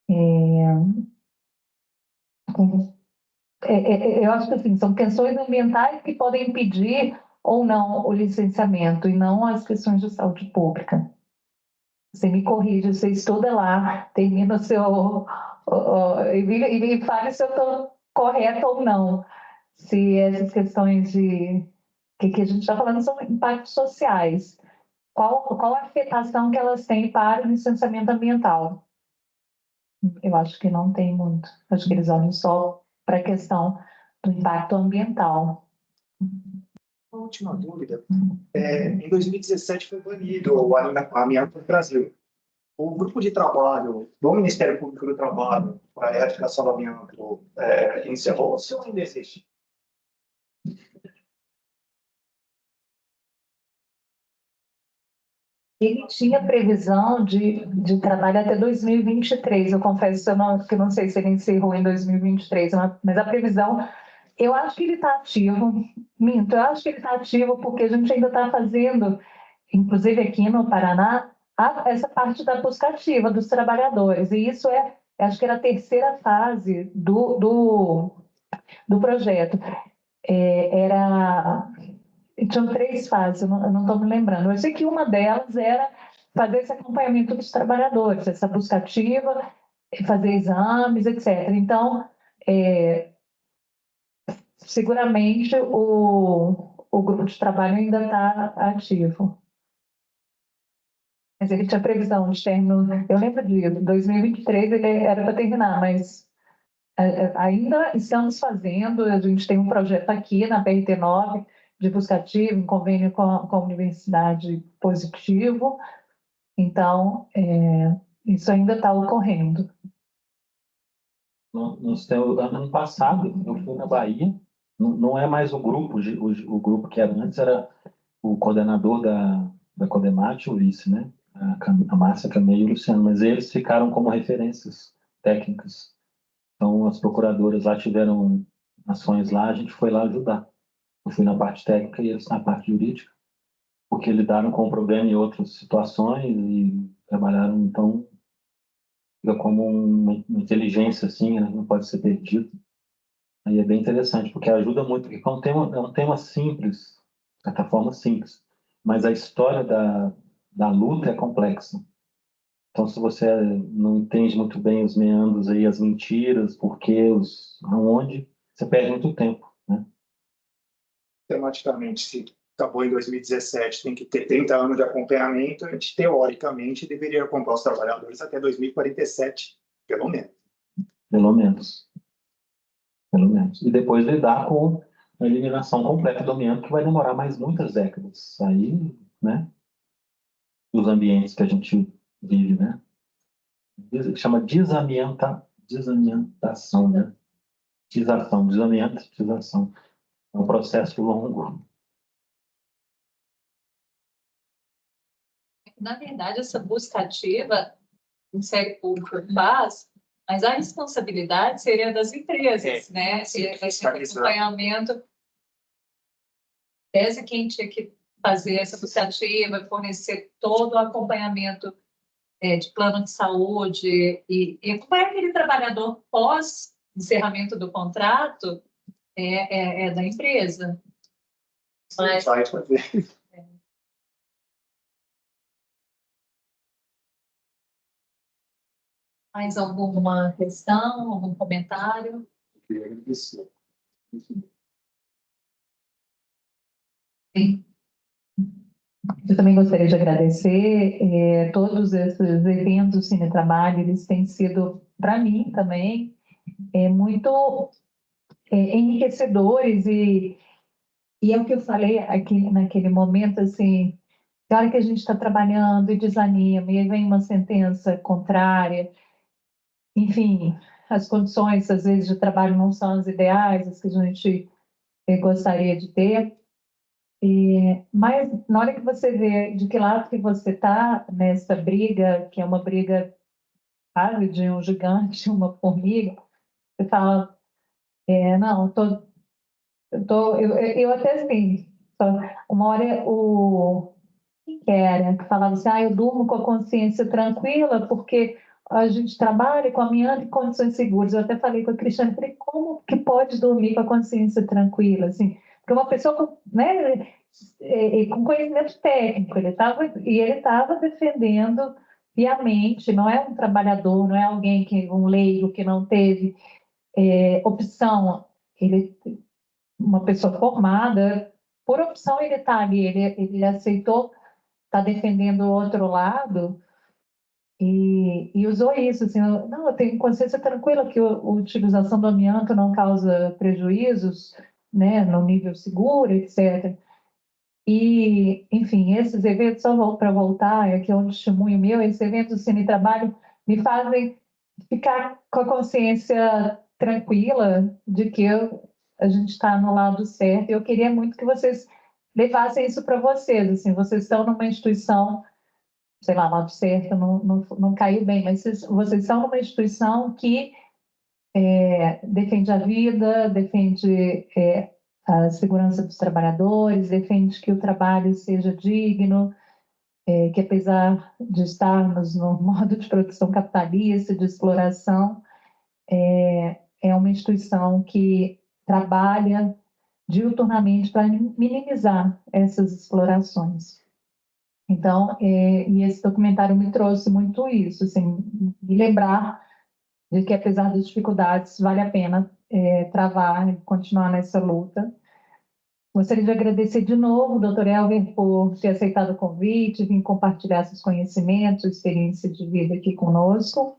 eu acho que assim, são questões ambientais que podem impedir ou não o licenciamento, e não as questões de saúde pública. Você me corrige, você estuda lá, termina o seu... e me fale se eu estou correta ou não. Se essas questões de... que a gente está falando são impactos sociais. Qual a afetação que elas têm para o licenciamento ambiental? Eu acho que não tem muito. Acho que eles olham só para a questão do impacto ambiental. Uma última dúvida. Em 2017 foi banido o amianto no Brasil. O grupo de trabalho do Ministério Público do Trabalho para a erradicação do amianto encerrou-se ou ainda existe? Ele tinha previsão de trabalho até 2023. Eu confesso que eu não sei se ele encerrou em 2023, mas a previsão, eu acho que ele está ativo. Minto, eu acho que ele está ativo porque a gente ainda está fazendo, inclusive aqui no Paraná, essa parte da busca ativa dos trabalhadores. E isso acho que era a terceira fase do projeto. Tinham 3 fases, eu não estou me lembrando. Eu sei que uma delas era fazer esse acompanhamento dos trabalhadores, essa busca ativa, fazer exames, etc. Então, seguramente o grupo de trabalho ainda está ativo. Mas ele tinha previsão de término, eu lembro disso, 2023 ele era para terminar, mas ainda estamos fazendo, a gente tem um projeto aqui na BRT9, de busca ativa, em convênio com a Universidade Positivo. Então, isso ainda está ocorrendo. Ano passado, eu fui na Bahia, não é mais o grupo, o grupo que era antes, era o coordenador da Codemate, o vice, né? A Márcia Camei e o Luciano, mas eles ficaram como referências técnicas. Então, as procuradoras lá tiveram ações lá, a gente foi lá ajudar. Eu fui na parte técnica e eles na parte jurídica, porque lidaram com o problema em outras situações e trabalharam, então, fica como uma inteligência, assim, né? Não pode ser perdido. Aí é bem interessante, porque ajuda muito, porque é um tema simples, de certa forma simples, mas a história da luta é complexa. Então, se você não entende muito bem os meandros aí, as mentiras, aonde, você perde muito tempo, né? Tematicamente, se acabou em 2017, tem que ter 30 anos de acompanhamento, a gente, teoricamente, deveria acompanhar os trabalhadores até 2047, pelo menos. Pelo menos. Pelo menos. E depois lidar com a eliminação completa do amianto, que vai demorar mais muitas décadas. Aí, né? Os ambientes que a gente vive, né? Chama desamiantação, né? Desamiantização. É um processo longo. Na verdade, essa busca ativa, o Ministério Público faz, mas a responsabilidade seria das empresas, né? Esse acompanhamento, desde quem tinha que fazer essa busca ativa, fornecer todo o acompanhamento de plano de saúde e acompanhar aquele trabalhador pós encerramento do contrato é da empresa. Mas, Vai fazer. mais alguma questão, algum comentário? Queria agradecer. Sim. Eu também gostaria de agradecer todos esses eventos do Cine Trabalho, eles têm sido, para mim também, muito enriquecedores e é o que eu falei aqui naquele momento, assim, na hora que a gente está trabalhando e desanima, e aí vem uma sentença contrária, enfim, as condições, às vezes, de trabalho não são as ideais, as que a gente gostaria de ter, mas na hora que você vê de que lado que você está nessa briga, que é uma briga sabe, de um gigante, uma formiga, você fala, não, eu até assim, uma hora quem que era que falava assim, eu durmo com a consciência tranquila porque a gente trabalha com a minha em condições seguras. Eu até falei com a Cristiane, falei, como que pode dormir com a consciência tranquila, assim? Porque uma pessoa com, né, com conhecimento técnico, ele estava defendendo piamente, não é um trabalhador, não é alguém um leigo que não teve opção, ele uma pessoa formada, por opção ele está ali, ele aceitou estar defendendo o outro lado e usou isso, assim, não, eu tenho consciência tranquila que a utilização do amianto não causa prejuízos, né, no nível seguro, etc. E, enfim, esses eventos, só para voltar, aqui é um testemunho meu, esses eventos do Cine Trabalho me fazem ficar com a consciência tranquila de que a gente está no lado certo. Eu queria muito que vocês levassem isso para vocês. Assim, vocês estão numa instituição, sei lá, lado certo não caiu bem, mas vocês estão numa instituição que defende a vida, defende a segurança dos trabalhadores, defende que o trabalho seja digno, que apesar de estarmos no modo de produção capitalista, de exploração, é uma instituição que trabalha diuturnamente para minimizar essas explorações. Então, e esse documentário me trouxe muito isso, assim, me lembrar de que apesar das dificuldades, vale a pena travar e continuar nessa luta. Gostaria de agradecer de novo, doutor Elber, por ter aceitado o convite, vir compartilhar seus conhecimentos, experiência de vida aqui conosco.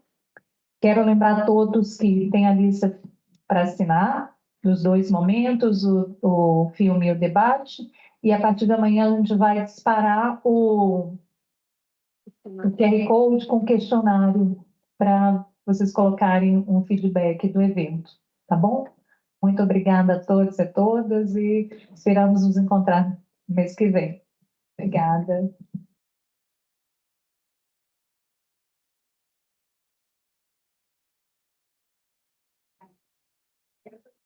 Quero lembrar a todos que tem a lista para assinar, dos dois momentos, o filme e o debate, e a partir da manhã a gente vai disparar o QR Code com questionário para vocês colocarem um feedback do evento, tá bom? Muito obrigada a todos e a todas e esperamos nos encontrar no mês que vem. Obrigada.